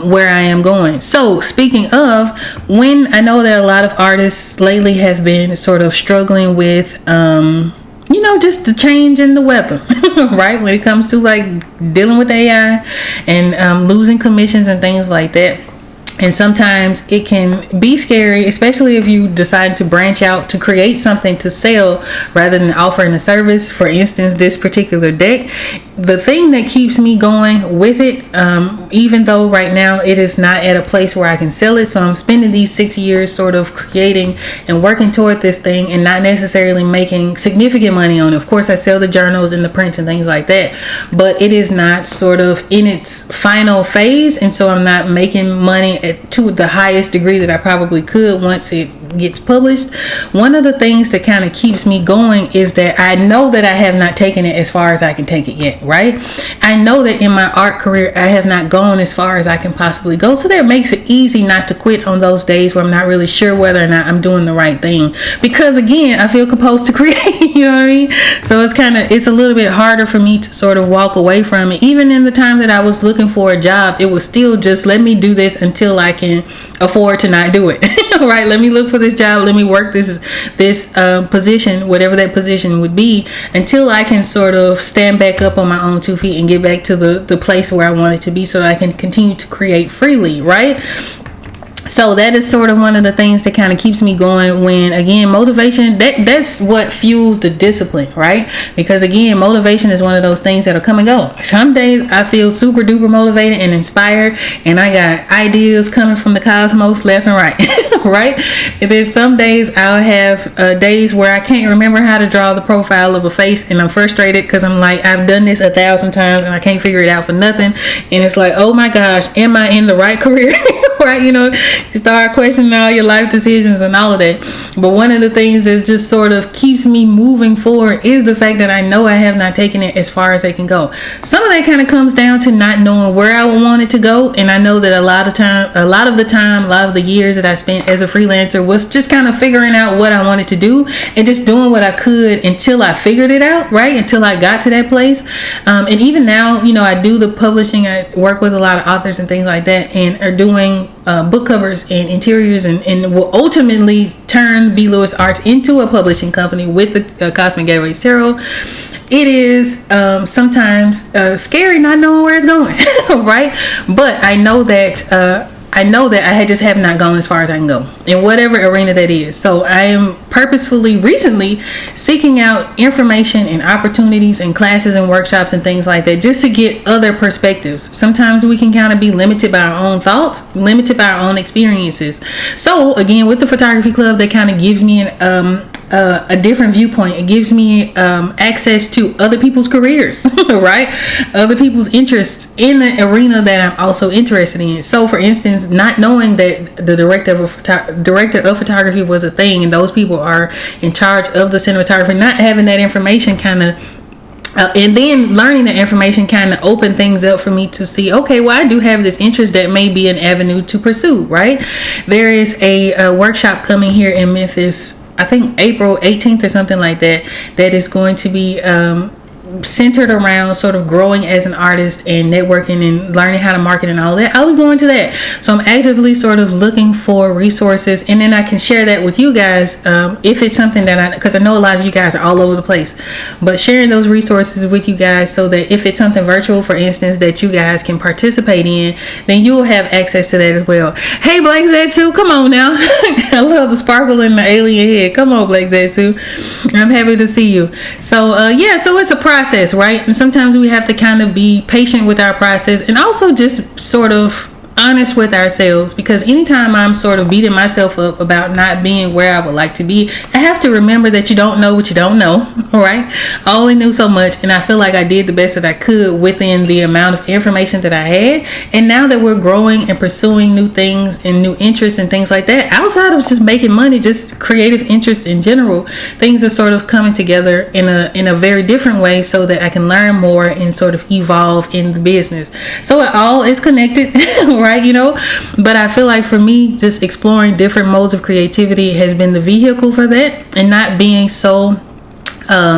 where I am going. So speaking of, when I know that a lot of artists lately have been sort of struggling with just the change in the weather, right? When it comes to like dealing with AI and losing commissions and things like that. And sometimes it can be scary, especially if you decide to branch out to create something to sell rather than offering a service. For instance, this particular deck, the thing that keeps me going with it, even though right now it is not at a place where I can sell it, so I'm spending these 6 years sort of creating and working toward this thing and not necessarily making significant money on it. Of course, I sell the journals and the prints and things like that, but it is not sort of in its final phase, and so I'm not making money to the highest degree that I probably could once it gets published. One of the things that kind of keeps me going is that I know that I have not taken it as far as I can take it yet, right? I know that in my art career I have not gone as far as I can possibly go, so that makes it easy not to quit on those days where I'm not really sure whether or not I'm doing the right thing, because again, I feel composed to create. You know what I mean? So it's a little bit harder for me to sort of walk away from it. Even in the time that I was looking for a job, it was still just, let me do this until I can afford to not do it. Right? Let me look for this job, let me work this position, whatever that position would be, until I can sort of stand back up on my own 2 feet and get back to the place where I want it to be, so that I can continue to create freely, right? So that is sort of one of the things that kind of keeps me going, when again, motivation, that's what fuels the discipline, right? Because again, motivation is one of those things that'll come and go. Some days I feel super duper motivated and inspired, and I got ideas coming from the cosmos left and right. Right? And then some days I'll have days where I can't remember how to draw the profile of a face, and I'm frustrated because I'm like, I've done this 1,000 times and I can't figure it out for nothing. And it's like, oh my gosh, am I in the right career? Right? You know, you start questioning all your life decisions and all of that. But one of the things that just sort of keeps me moving forward is the fact that I know I have not taken it as far as I can go. Some of that kind of comes down to not knowing where I want it to go. And I know that a lot of the years that I spent as a freelancer was just kind of figuring out what I wanted to do and just doing what I could until I figured it out, right? Until I got to that place. And even now, you know, I do the publishing. I work with a lot of authors and things like that, and are doing book covers and interiors, and will ultimately turn B. Lewis Arts into a publishing company with the Cosmic Gateways Tarot. It is sometimes scary not knowing where it's going, right? But I know that I just have not gone as far as I can go in whatever arena that is. So I am purposefully recently seeking out information and opportunities and classes and workshops and things like that, just to get other perspectives. Sometimes we can kind of be limited by our own thoughts, limited by our own experiences. So again, with the photography club, that kind of gives me a different viewpoint. It gives me access to other people's careers, right? Other people's interests in the arena that I'm also interested in. So for instance, not knowing that the director of photography was a thing, and those people are in charge of the cinematography, not having that information kind of and then learning the information kind of opened things up for me to see, okay, well, I do have this interest that may be an avenue to pursue, right? There is a workshop coming here in Memphis, I think April 18th or something like that, that is going to be centered around sort of growing as an artist and networking and learning how to market and all that. I'll be going to that. So I'm actively sort of looking for resources, and then I can share that with you guys if it's something that because I know a lot of you guys are all over the place, but sharing those resources with you guys so that if it's something virtual, for instance, that you guys can participate in, then you will have access to that as well. Hey, Black Z2, come on now. I love the sparkle in the alien head. Come on, Black Z2. I'm happy to see you. So so it's a process, right? And sometimes we have to kind of be patient with our process, and also just sort of honest with ourselves, because anytime I'm sort of beating myself up about not being where I would like to be, I have to remember that you don't know what you don't know, right? I only knew so much, and I feel like I did the best that I could within the amount of information that I had. And now that we're growing and pursuing new things and new interests and things like that, outside of just making money, just creative interests in general, things are sort of coming together in a very different way so that I can learn more and sort of evolve in the business. So it all is connected, right? You know, but I feel like for me, just exploring different modes of creativity has been the vehicle for that, and not being so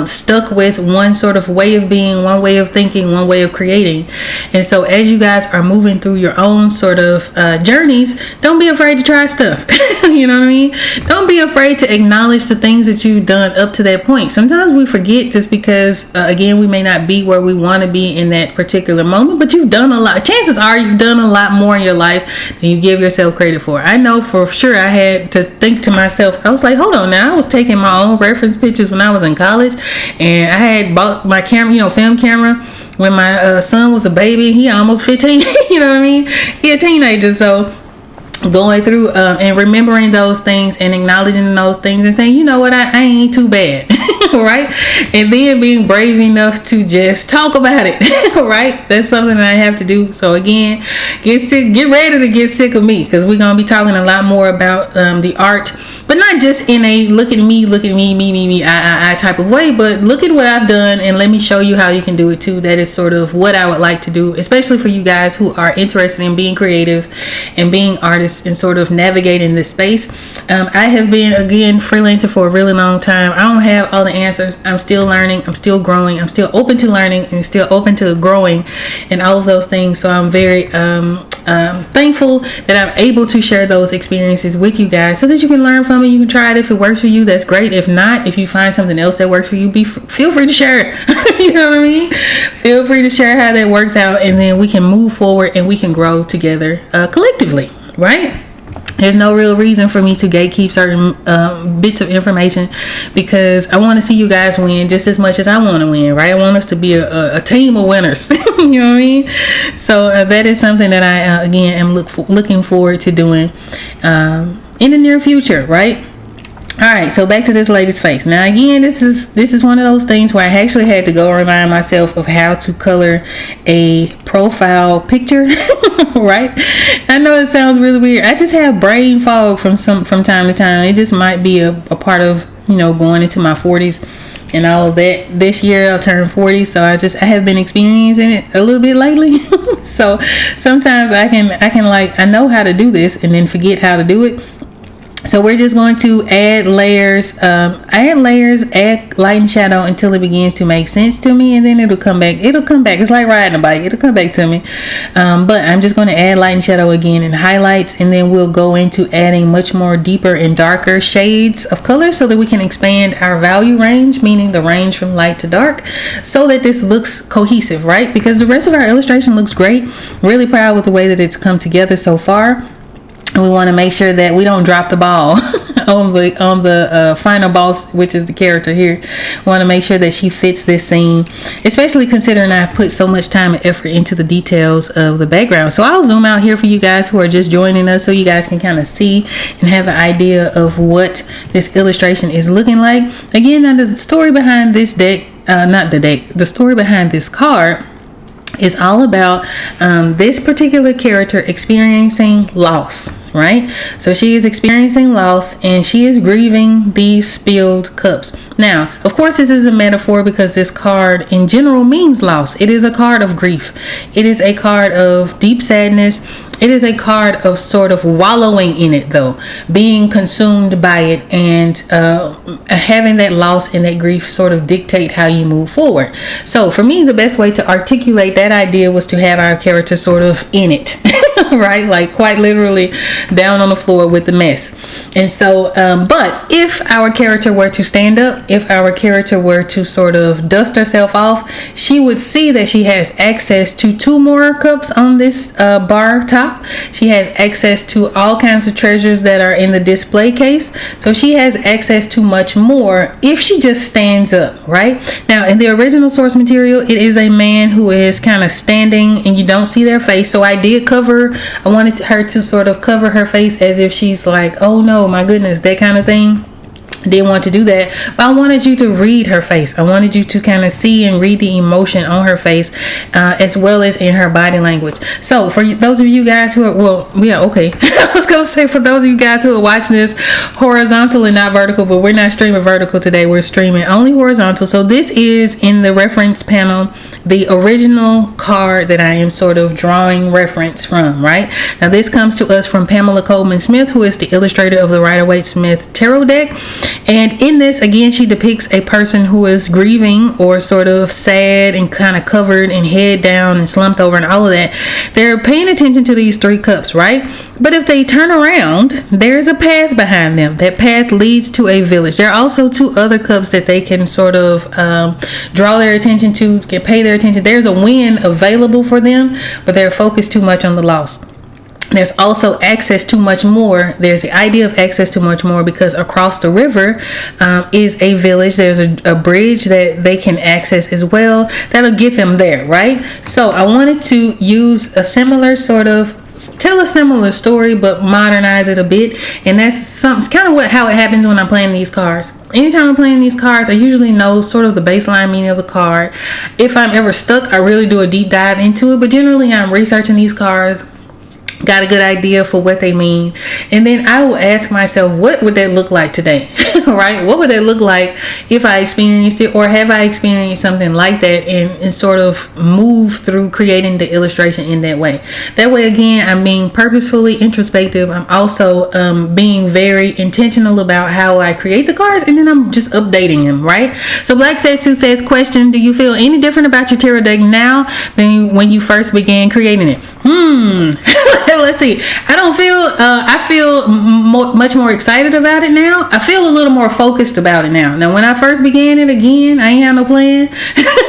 stuck with one sort of way of being, one way of thinking, one way of creating. And so as you guys are moving through your own sort of journeys, don't be afraid to try stuff. You know what I mean? Don't be afraid to acknowledge the things that you've done up to that point. Sometimes we forget just because again, we may not be where we want to be in that particular moment, but you've done a lot. Chances are you've done a lot more in your life than you give yourself credit for. I know for sure I had to think to myself, I was like, hold on now, I was taking my own reference pictures when I was in college. college, and I had bought my camera, film camera, when my son was a baby. He almost 15. You know what I mean? He a teenager. So going through and remembering those things and acknowledging those things and saying, you know what, I ain't too bad. Right? And then being brave enough to just talk about it. Right? That's something that I have to do. So again, get ready to get sick of me, because we're going to be talking a lot more about the art, but not just in a look at me, me, I type of way, but look at what I've done and let me show you how you can do it too. That is sort of what I would like to do, especially for you guys who are interested in being creative and being artists and sort of navigating this space. I have been, again, freelancing for a really long time. I don't have all the answers. I'm still learning. I'm still growing. I'm still open to learning and still open to growing and all of those things. So I'm very thankful that I'm able to share those experiences with you guys so that you can learn from it. You can try it. If it works for you, that's great. If not, if you find something else that works for you, feel free to share it. You know what I mean? Feel free to share how that works out, and then we can move forward and we can grow together collectively. Right? There's no real reason for me to gatekeep certain bits of information, because I want to see you guys win just as much as I want to win, right? I want us to be a team of winners. You know what I mean? So that is something that I, again, am looking forward to doing in the near future, right? All right, so back to this latest face. Now, again, this is one of those things where I actually had to go remind myself of how to color a profile picture. Right? I know it sounds really weird. I just have brain fog from time to time. It just might be a part of, going into my 40s and all of that. This year I'll turn 40, so I have been experiencing it a little bit lately. So sometimes I can like, I know how to do this and then forget how to do it. So we're just going to add layers, add light and shadow until it begins to make sense to me, and then it'll come back. It's like riding a bike. It'll come back to me. But I'm just going to add light and shadow again and highlights, and then we'll go into adding much more deeper and darker shades of color so that we can expand our value range, meaning the range from light to dark, so that this looks cohesive, right? Because the rest of our illustration looks great. Really proud with the way that it's come together so far. We want to make sure that we don't drop the ball on the final boss, which is the character here. We want to make sure that she fits this scene, especially considering I put so much time and effort into the details of the background. So I'll zoom out here for you guys who are just joining us, so you guys can kind of see and have an idea of what this illustration is looking like. Again, now the story behind this deck, the story behind this card is all about this particular character experiencing loss, right? So she is experiencing loss and she is grieving these spilled cups. Now, of course, this is a metaphor because this card in general means loss. It is a card of grief. It is a card of deep sadness. It is a card of sort of wallowing in it, though, being consumed by it, and having that loss and that grief sort of dictate how you move forward. So for me, the best way to articulate that idea was to have our character sort of in it, right? Like quite literally down on the floor with the mess. And so, but if our character were to stand up, if our character were to sort of dust herself off, she would see that she has access to 2 more cups on this bar top. She has access to all kinds of treasures that are in the display case. So she has access to much more if she just stands up, right? Now, in the original source material, it is a man who is kind of standing and you don't see their face. So I wanted her to sort of cover her face as if she's like, oh no, my goodness, that kind of thing. Didn't want to do that, but I wanted you to read her face. I wanted you to kind of see and read the emotion on her face, as well as in her body language. So for those of you guys who are, I was gonna say, for those of you guys who are watching this horizontal and not vertical, but we're not streaming vertical today, we're streaming only horizontal. So this is in the reference panel, the original card that I am sort of drawing reference from, right? Now this comes to us from Pamela Coleman Smith, who is the illustrator of the Rider-Waite-Smith tarot deck. And in this, again, she depicts a person who is grieving or sort of sad and kind of covered and head down and slumped over and all of that. They're paying attention to these 3 cups, right? But if they turn around, there's a path behind them. That path leads to a village. There are also 2 other cups that they can sort of draw their attention to, can pay their attention. There's a win available for them, but they're focused too much on the loss. there's also access to much more. There's the idea of access to much more because across the river is a village. There's a bridge that they can access as well. That'll get them there, right? So I wanted to use a similar sort of, tell a similar story but modernize it a bit, and that's kind of how it happens when I'm playing these cards. Anytime I'm playing these cards, I usually know sort of the baseline meaning of the card. If I'm ever stuck, I really do a deep dive into it, but generally I'm researching these cards, got a good idea for what they mean, and then I will ask myself, what would that look like today? Right? What would that look like if I experienced it, or have I experienced something like that, and sort of move through creating the illustration in that way. That way, again, I'm being purposefully introspective. I'm also being very intentional about how I create the cards, and then I'm just updating them, right? So Black Setsu says, question, do you feel any different about your tarot deck now than when you first began creating it? Let's see. I feel much more excited about it now. I feel a little more focused about it now. Now, when I first began it, again, I ain't had no plan.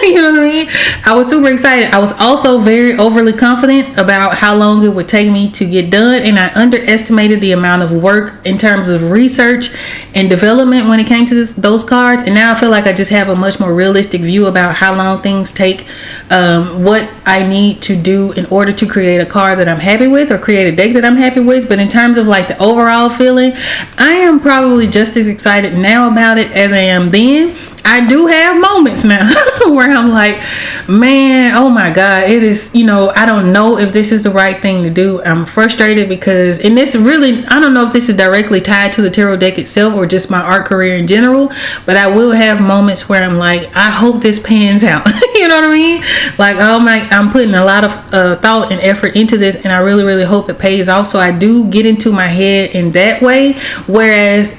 You know what I mean? I was super excited. I was also very overly confident about how long it would take me to get done, and I underestimated the amount of work in terms of research and development when it came to those cards. And now I feel like I just have a much more realistic view about how long things take, what I need to do in order to create a card that I'm happy with, or create a deck that I'm happy with. But in terms of like the overall feeling, I am probably just as excited now about it as I am then. I do have moments now where I'm like, man, oh my God, it is, I don't know if this is the right thing to do. I'm frustrated because, and this really, I don't know if this is directly tied to the tarot deck itself or just my art career in general, but I will have moments where I'm like, I hope this pans out. You know what I mean? Like, I'm putting a lot of thought and effort into this, and I really, really hope it pays off. So I do get into my head in that way. Whereas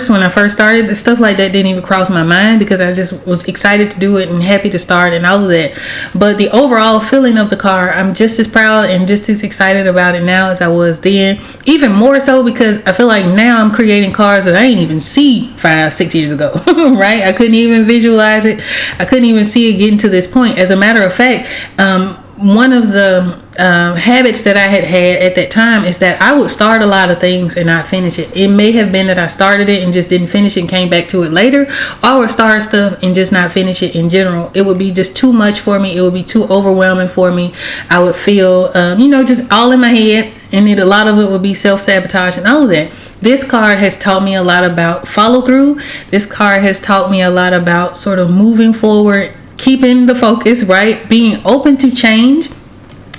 when I first started, stuff like that didn't even cross my mind because I just was excited to do it and happy to start and all of that. But the overall feeling of the card, I'm just as proud and just as excited about it now as I was then. Even more so because I feel like now I'm creating cards that I didn't even see 5-6 years ago. Right? I couldn't even visualize it. I couldn't even see it getting to this point. As a matter of fact, one of the habits that I had at that time is that I would start a lot of things and not finish it. It may have been that I started it and just didn't finish it and came back to it later, or I would start stuff and just not finish it in general. It would be just too much for me. It would be too overwhelming for me. I would feel, just all in my head, and a lot of it would be self-sabotage and all of that. This card has taught me a lot about follow through. This card has taught me a lot about sort of moving forward, keeping the focus, right? Being open to change,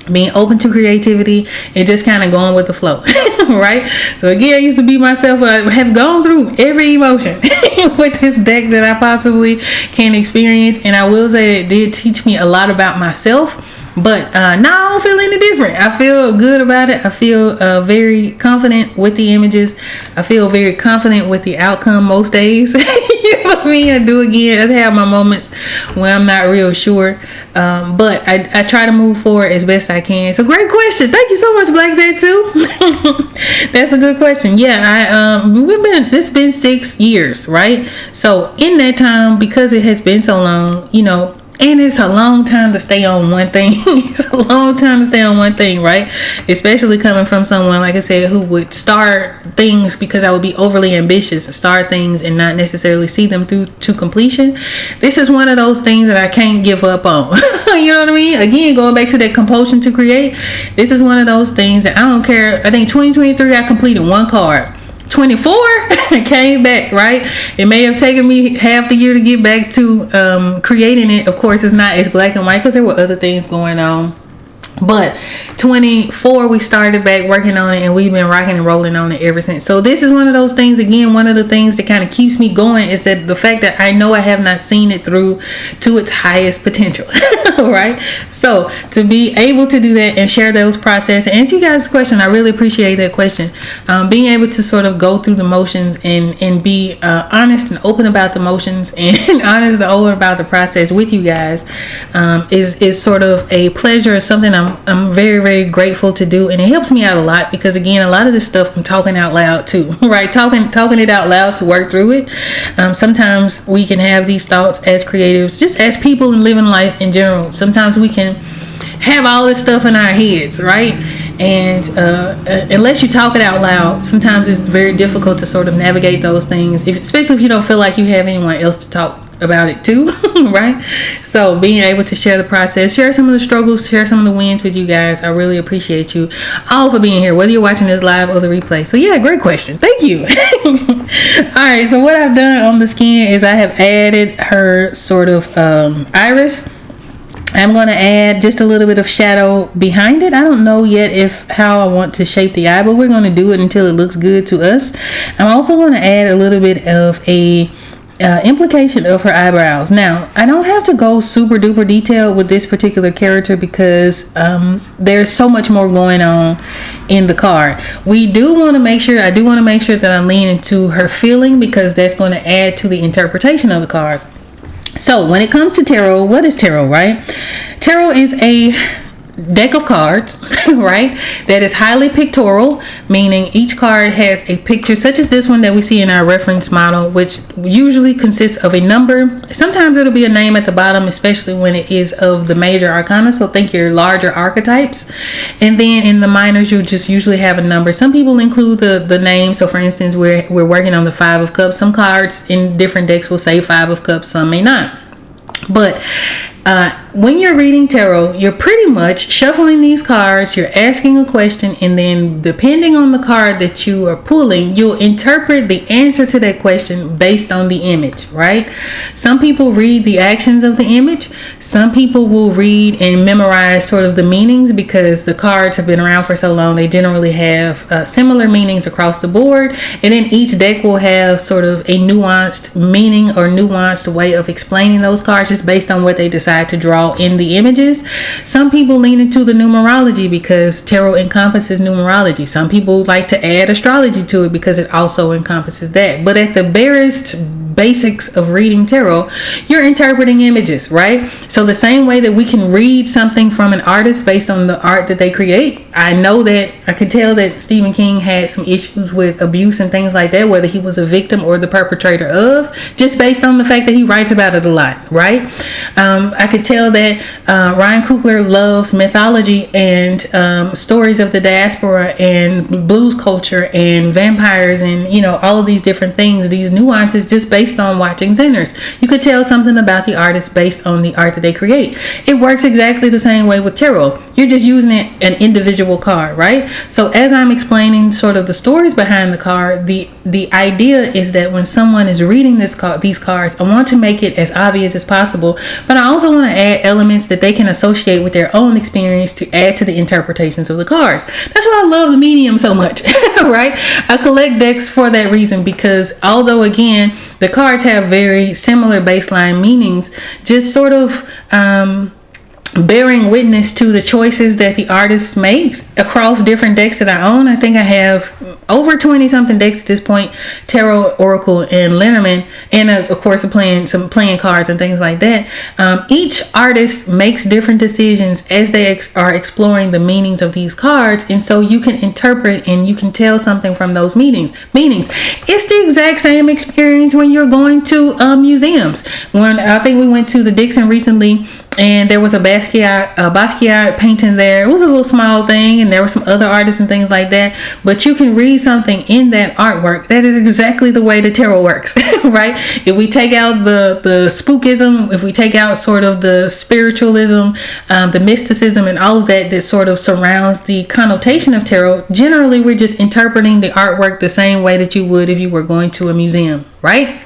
being open to creativity, and just kind of going with the flow. Right? So again, I used to be myself. I have gone through every emotion with this deck that I possibly can experience, and I will say it did teach me a lot about myself. But now I don't feel any different. I feel good about it. I feel very confident with the images. I feel very confident with the outcome most days. You know what I mean? I do again. I have my moments where I'm not real sure. But I try to move forward as best I can. So great question. Thank you so much, Black Zetsu. That's a good question. Yeah, it's been 6 years, right? So in that time, because it has been so long, and it's a long time to stay on one thing. It's a long time to stay on one thing, right? Especially coming from someone, like I said, who would start things because I would be overly ambitious, start things and not necessarily see them through to completion. This is one of those things that I can't give up on. You know what I mean? Again, going back to that compulsion to create, this is one of those things that I don't care. I think 2023, I completed one card. 24 came back, right? It may have taken me half the year to get back to creating it. Of course, it's not as black and white because there were other things going on. But 24, we started back working on it, and we've been rocking and rolling on it ever since. So this is one of those things, again, one of the things that kind of keeps me going is that the fact that I know I have not seen it through to its highest potential. Right? So to be able to do that and share those processes and answer you guys' question, I really appreciate that question. Being able to sort of go through the motions and be honest and open about the motions and honest and open about the process with you guys is sort of a pleasure. It's something I'm very, very grateful to do, and it helps me out a lot because, again, a lot of this stuff I'm talking out loud too, right? Talking it out loud to work through it. Sometimes we can have these thoughts as creatives, just as people and living life in general. Sometimes we can have all this stuff in our heads, right? And unless you talk it out loud, sometimes it's very difficult to sort of navigate those things, especially if you don't feel like you have anyone else to talk about it too. Right? So being able to share the process, share some of the struggles, share some of the wins with you guys. I really appreciate you all for being here, whether you're watching this live or the replay. So yeah, great question, thank you. All right, so what I've done on the skin is I have added her sort of iris. I'm going to add just a little bit of shadow behind it. I don't know yet how I want to shape the eye, but we're going to do it until it looks good to us. I'm also going to add a little bit of a implication of her eyebrows. Now, I don't have to go super duper detailed with this particular character because there's so much more going on in the card. I do want to make sure that I lean into her feeling, because that's going to add to the interpretation of the card. So when it comes to tarot, what is tarot, right? Tarot is a deck of cards, right, that is highly pictorial, meaning each card has a picture, such as this one that we see in our reference model, which usually consists of a number. Sometimes it'll be a name at the bottom, especially when it is of the major arcana, so think your larger archetypes. And then in the minors, you'll just usually have a number. Some people include the name. So for instance, we're working on the 5 of Cups. Some cards in different decks will say 5 of Cups, some may not. But when you're reading tarot, you're pretty much shuffling these cards, you're asking a question, and then depending on the card that you are pulling, you'll interpret the answer to that question based on the image, right? Some people read the actions of the image. Some people will read and memorize sort of the meanings, because the cards have been around for so long. They generally have similar meanings across the board, and then each deck will have sort of a nuanced meaning or nuanced way of explaining those cards, just based on what they decide to draw in the images. Some people lean into the numerology because tarot encompasses numerology. Some people like to add astrology to it because it also encompasses that. But at the barest basics of reading tarot, you're interpreting images, right? So the same way that we can read something from an artist based on the art that they create, I can tell that Stephen King had some issues with abuse and things like that, whether he was a victim or the perpetrator of, just based on the fact that he writes about it a lot, right? I could tell that Ryan Coogler loves mythology and stories of the diaspora and blues culture and vampires and all of these different things, these nuances, just based on watching Zeners. You could tell something about the artist based on the art that they create. It works exactly the same way with tarot. You're just using an individual card, right? So as I'm explaining sort of the stories behind the card, the idea is that when someone is reading these cards, I want to make it as obvious as possible, but I also want to add elements that they can associate with their own experience to add to the interpretations of the cards. That's why I love the medium so much, right? I collect decks for that reason, because although again the cards have very similar baseline meanings, just sort of bearing witness to the choices that the artist makes across different decks that I own. I think I have over 20 something decks at this point, tarot, oracle, and Lenormand, and of course some playing cards and things like that. Each artist makes different decisions as they are exploring the meanings of these cards, and so you can interpret and you can tell something from those meanings. It's the exact same experience when you're going to museums. When I think we went to the Dixon recently, and there was a Basquiat painting there. It was a little small thing, and there were some other artists and things like that. But you can read something in that artwork. That is exactly the way the tarot works, right? If we take out the spookism, if we take out sort of the spiritualism, the mysticism, and all of that sort of surrounds the connotation of tarot, generally we're just interpreting the artwork the same way that you would if you were going to a museum, right?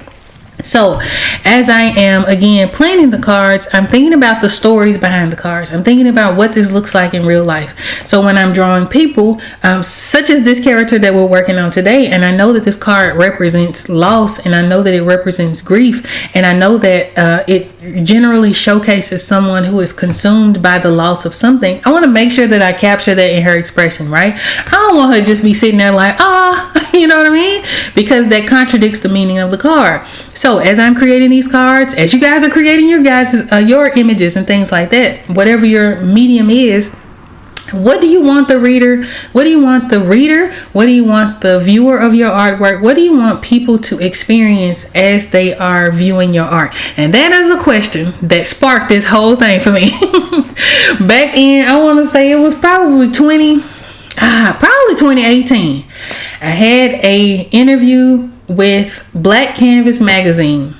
So as I am again planning the cards, I'm thinking about the stories behind the cards. I'm thinking about what this looks like in real life. So when I'm drawing people, such as this character that we're working on today, and I know that this card represents loss, and I know that it represents grief, and I know that it generally showcases someone who is consumed by the loss of something, I want to make sure that I capture that in her expression, right? I don't want her to just be sitting there like, you know what I mean? Because that contradicts the meaning of the card. So as I'm creating these cards, as you guys are creating your images and things like that, whatever your medium is, what do you want the reader? What do you want the reader? What do you want the viewer of your artwork? What do you want people to experience as they are viewing your art? And that is a question that sparked this whole thing for me. Back in, I want to say it was probably probably 2018. I had a interview with Black Canvas magazine.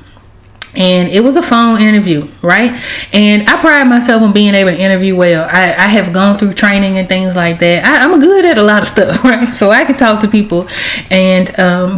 And it was a phone interview, right? And I pride myself on being able to interview well. I have gone through training and things like that. I'm good at a lot of stuff, right? So I can talk to people. And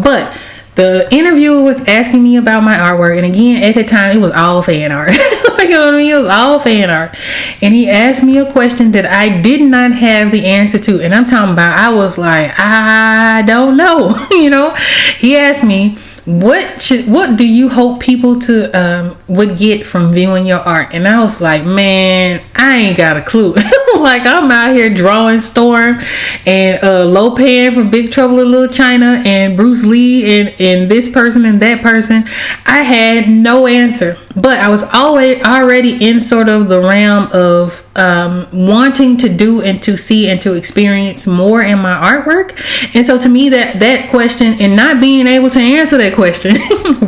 but the interviewer was asking me about my artwork. And again, at the time, it was all fan art. You know what I mean? It was all fan art. And he asked me a question that I did not have the answer to. And I'm talking about, I was like, I don't know. You know, he asked me, what do you hope people to would get from viewing your art? And I was like, man, I ain't got a clue. Like, I'm out here drawing Storm and Lopan from Big Trouble in Little China and Bruce Lee and this person and that person. I had no answer, but I was already in sort of the realm of wanting to do and to see and to experience more in my artwork. And so to me, that question and not being able to answer that question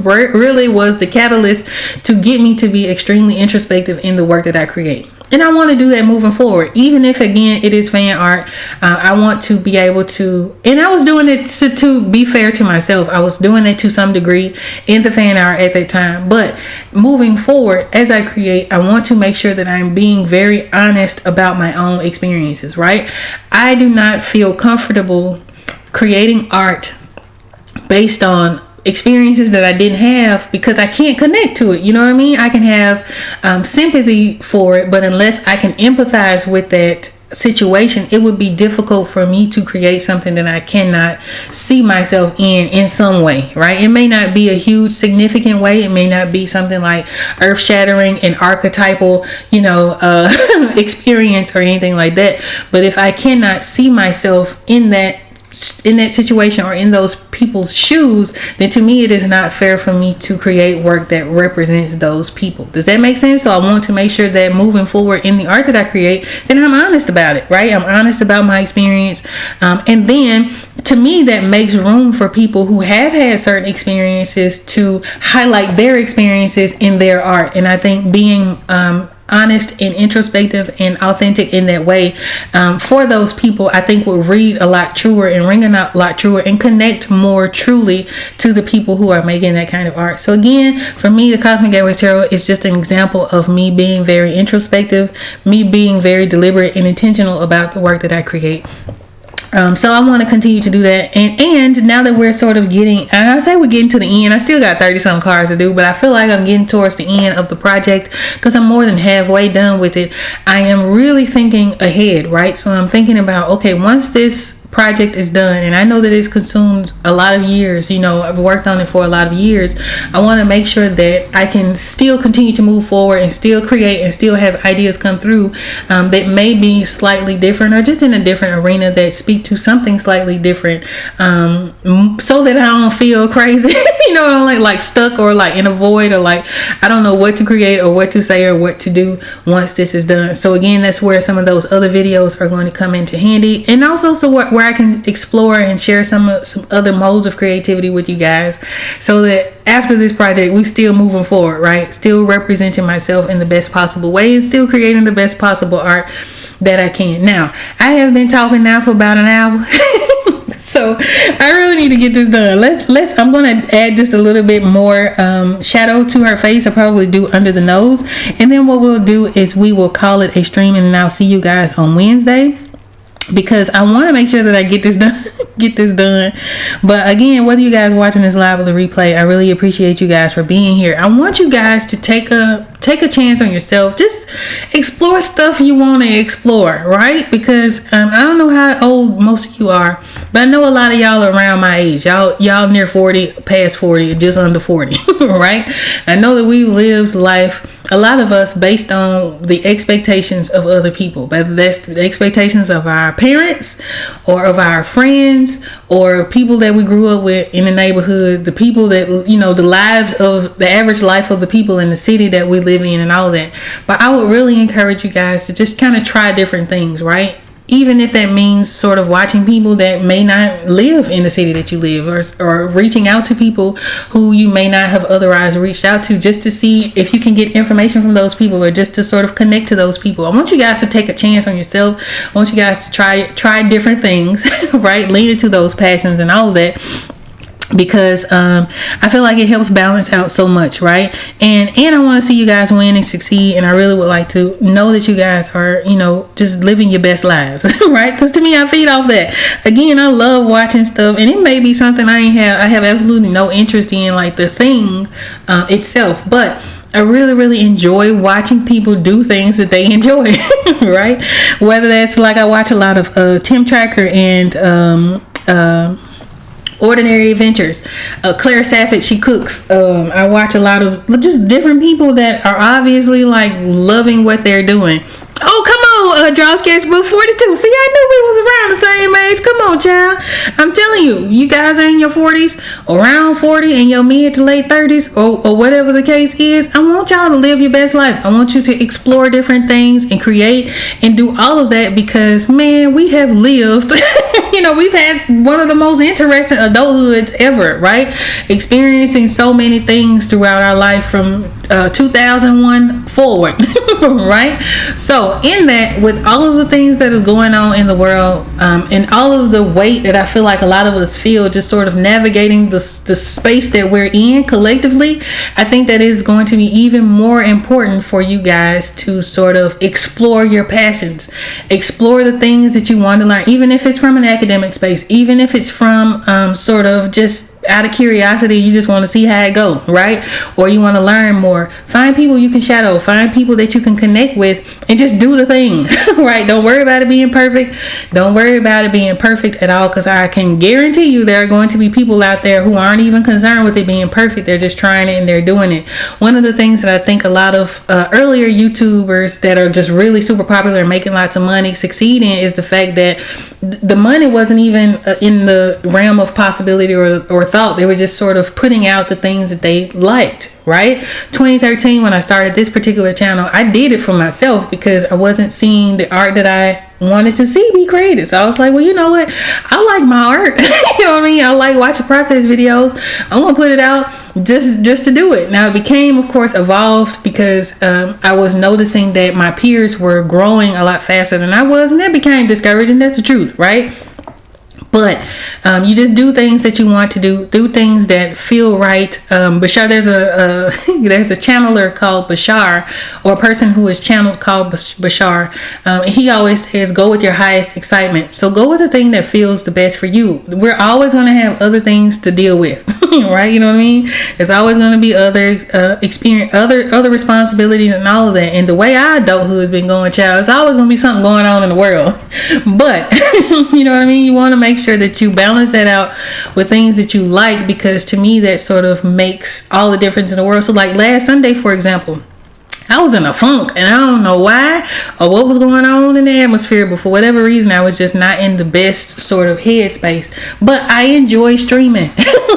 really was the catalyst to get me to be extremely introspective in the work that I create. And I want to do that moving forward, even if again it is fan art. I want to be able to, and I was doing it to be fair to myself. I was doing it to some degree in the fan art at that time. But moving forward, as I create, I want to make sure that I'm being very honest about my own experiences. Right? I do not feel comfortable creating art based on experiences that I didn't have because I can't connect to it. You know what I mean? I can have sympathy for it, but unless I can empathize with that situation, it would be difficult for me to create something that I cannot see myself in some way, right? It may not be a huge significant way. It may not be something like earth shattering and archetypal, experience or anything like that. But if I cannot see myself in that situation or in those people's shoes, then to me it is not fair for me to create work that represents those people. Does that make sense? So I want to make sure that moving forward in the art that I create, then I'm honest about it, right? I'm honest about my experience, and then to me that makes room for people who have had certain experiences to highlight their experiences in their art. And I think being honest and introspective and authentic in that way, for those people, I think will read a lot truer and ring a lot truer and connect more truly to the people who are making that kind of art. So again, for me, the Cosmic Gateways Tarot is just an example of me being very introspective, me being very deliberate and intentional about the work that I create. So I want to continue to do that. And now that we're sort of getting, and I say we're getting to the end, I still got 30 some cards to do, but I feel like I'm getting towards the end of the project because I'm more than halfway done with it. I am really thinking ahead, right? So I'm thinking about, okay, once this project is done, and I know that it's consumed a lot of years, I've worked on it for a lot of years. I want to make sure that I can still continue to move forward and still create and still have ideas come through that may be slightly different or just in a different arena that speak to something slightly different, so that I don't feel crazy, like stuck or like in a void or like I don't know what to create or what to say or what to do once this is done. So again, that's where some of those other videos are going to come into handy, and also where I can explore and share some other modes of creativity with you guys, so that after this project we still moving forward, right? Still representing myself in the best possible way and still creating the best possible art that I can. Now, I have been talking now for about an hour. So I really need to get this done. I'm going to add just a little bit more shadow to her face. I'll probably do under the nose. And then what we'll do is we will call it a stream, and I'll see you guys on Wednesday, because I want to make sure that I get this done. But again, whether you guys watching this live or the replay, I really appreciate you guys for being here. I want you guys to take a chance on yourself. Just explore stuff you want to explore, right? Because I don't know how old most of you are, but I know a lot of y'all are around my age. Y'all near 40, past 40, just under 40, right? I know that we lived life, a lot of us, based on the expectations of other people, whether that's the expectations of our parents or of our friends or people that we grew up with in the neighborhood, the people that, the lives of the average life of the people in the city that we live in and all that. But I would really encourage you guys to just kind of try different things, right? even if that means sort of watching people that may not live in the city that you live, or reaching out to people who you may not have otherwise reached out to, just to see if you can get information from those people, or just to sort of connect to those people. I want you guys to take a chance on yourself. I want you guys to try different things, right? Lean into those passions and all of that, because I feel like it helps balance out so much, right? And I want to see you guys win and succeed, and I really would like to know that you guys are, just living your best lives, right? Because to me, I feed off that. Again, I love watching stuff, and it may be something I have absolutely no interest in, like the thing itself, but I really, really enjoy watching people do things that they enjoy, right? Whether that's like, I watch a lot of Tim Tracker and Ordinary Adventures. Claire Safford, she cooks. I watch a lot of just different people that are obviously like loving what they're doing. Oh, come on, Draw Sketchbook 42. See, I knew we was around the same age. Come on, child. I'm telling you, you guys are in your 40s, around 40, in your mid to late 30s, or whatever the case is. I want y'all to live your best life. I want you to explore different things and create and do all of that, because, man, we have lived, we've had one of the most interesting adulthoods ever, right? Experiencing so many things throughout our life from 2001 forward, right? So in that, with all of the things that is going on in the world, and all of the weight that I feel like a lot of us feel, just sort of navigating the space that we're in collectively, I think that is going to be even more important for you guys to sort of explore your passions, explore the things that you want to learn, even if it's from an academic space, even if it's from sort of just out of curiosity, you just want to see how it go, right? Or you want to learn more. Find people you can shadow, find people that you can connect with, and just do the thing, right? Don't worry about it being perfect. Don't worry about it being perfect at all, because I can guarantee you there are going to be people out there who aren't even concerned with it being perfect. They're just trying it and they're doing it. One of the things that I think a lot of earlier YouTubers that are just really super popular and making lots of money succeed in is the fact that the money wasn't even in the realm of possibility or thought. They were just sort of putting out the things that they liked, right? 2013, when I started this particular channel, I did it for myself because I wasn't seeing the art that I wanted to see be created. So I was like, well, you know what? I like my art. You know what I mean? I like watching process videos. I'm going to put it out just to do it. Now it became, of course, evolved because I was noticing that my peers were growing a lot faster than I was, and that became discouraging. That's the truth, right? But you just do things that you want to do things that feel right. Bashar, there's a channeler called Bashar, or a person who is channeled called Bashar. And he always says, go with your highest excitement. So go with the thing that feels the best for you. We're always going to have other things to deal with, right? You know what I mean? There's always going to be other experience, other responsibilities and all of that. And the way our adulthood has been going, child, it's always going to be something going on in the world. But you know what I mean? You want to make sure that you balance that out with things that you like, because to me that sort of makes all the difference in the world. So like last Sunday, for example, I was in a funk, and I don't know why or what was going on in the atmosphere, but for whatever reason I was just not in the best sort of headspace. But I enjoy streaming.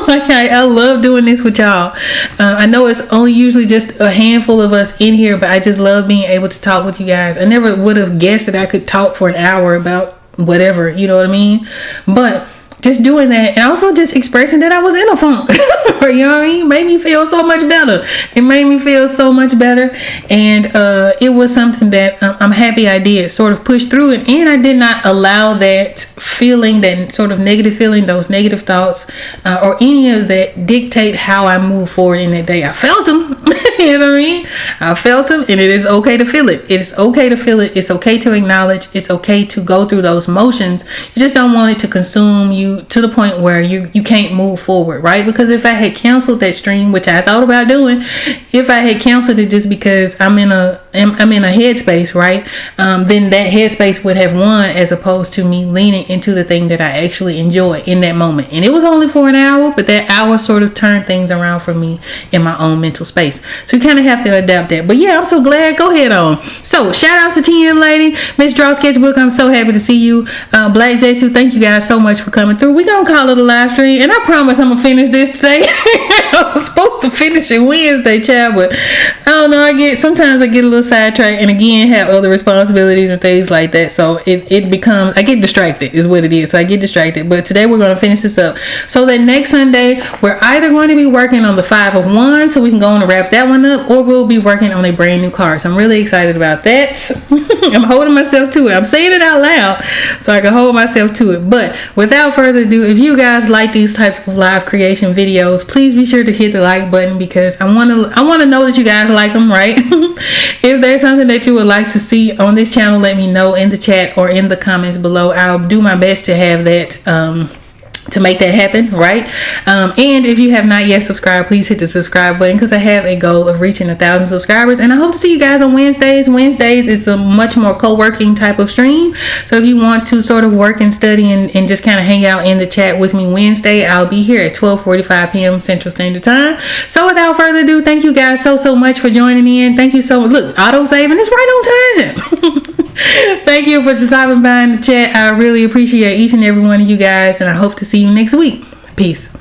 Like I love doing this with y'all. I know it's only usually just a handful of us in here, but I just love being able to talk with you guys. I never would have guessed that I could talk for an hour about whatever, you know what I mean? But just doing that, and also just expressing that I was in a funk, you know what I mean? Made me feel so much better. It made me feel so much better, and it was something that I'm happy I did sort of push through it, and I did not allow that feeling, that sort of negative feeling, those negative thoughts, or any of that dictate how I move forward in that day. I felt them. You know what I mean? I felt them, and it is okay to feel it. It's okay to feel it. It's okay to acknowledge. It's okay to go through those motions. You just don't want it to consume you to the point where you can't move forward, right? Because if I had canceled that stream, which I thought about doing, if I had canceled it just because I'm in a headspace, right? Then that headspace would have won, as opposed to me leaning into the thing that I actually enjoy in that moment. And it was only for an hour, but that hour sort of turned things around for me in my own mental space. So you kind of have to adapt that. But yeah, I'm so glad. Go ahead on. So shout out to TN Lady, Miss Draw Sketchbook. I'm so happy to see you. Black Zesu, thank you guys so much for coming through. We're going to call it a live stream, and I promise I'm going to finish this today. I was supposed supposed to finish it Wednesday, child, but I don't know. Sometimes I get a little sidetracked, and again have other responsibilities and things like that. So it becomes, I get distracted is what it is. So I get distracted. But today we're going to finish this up. So that next Sunday we're either going to be working on the 5 of Wands, so we can go on and wrap that one up, or we'll be working on a brand new card. So I'm really excited about that. I'm holding myself to it. I'm saying it out loud so I can hold myself to it. But without further ado, if you guys like these types of live creation videos, please be sure to hit the like button, because I want to know that you guys like them, right? If there's something that you would like to see on this channel, let me know in the chat or in the comments below. I'll do my best to have that to make that happen, right? And if you have not yet subscribed, please hit the subscribe button, because I have a goal of reaching 1,000 subscribers, and I hope to see you guys on Wednesdays. Wednesdays is a much more co-working type of stream, so if you want to sort of work and study and just kind of hang out in the chat with me Wednesday, I'll be here at 12:45 p.m. Central Standard Time. So without further ado, thank you guys so much for joining in. Thank you so much. Look, auto saving is right on time. Thank you for stopping by in the chat. I really appreciate each and every one of you guys, and I hope to see you next week. Peace.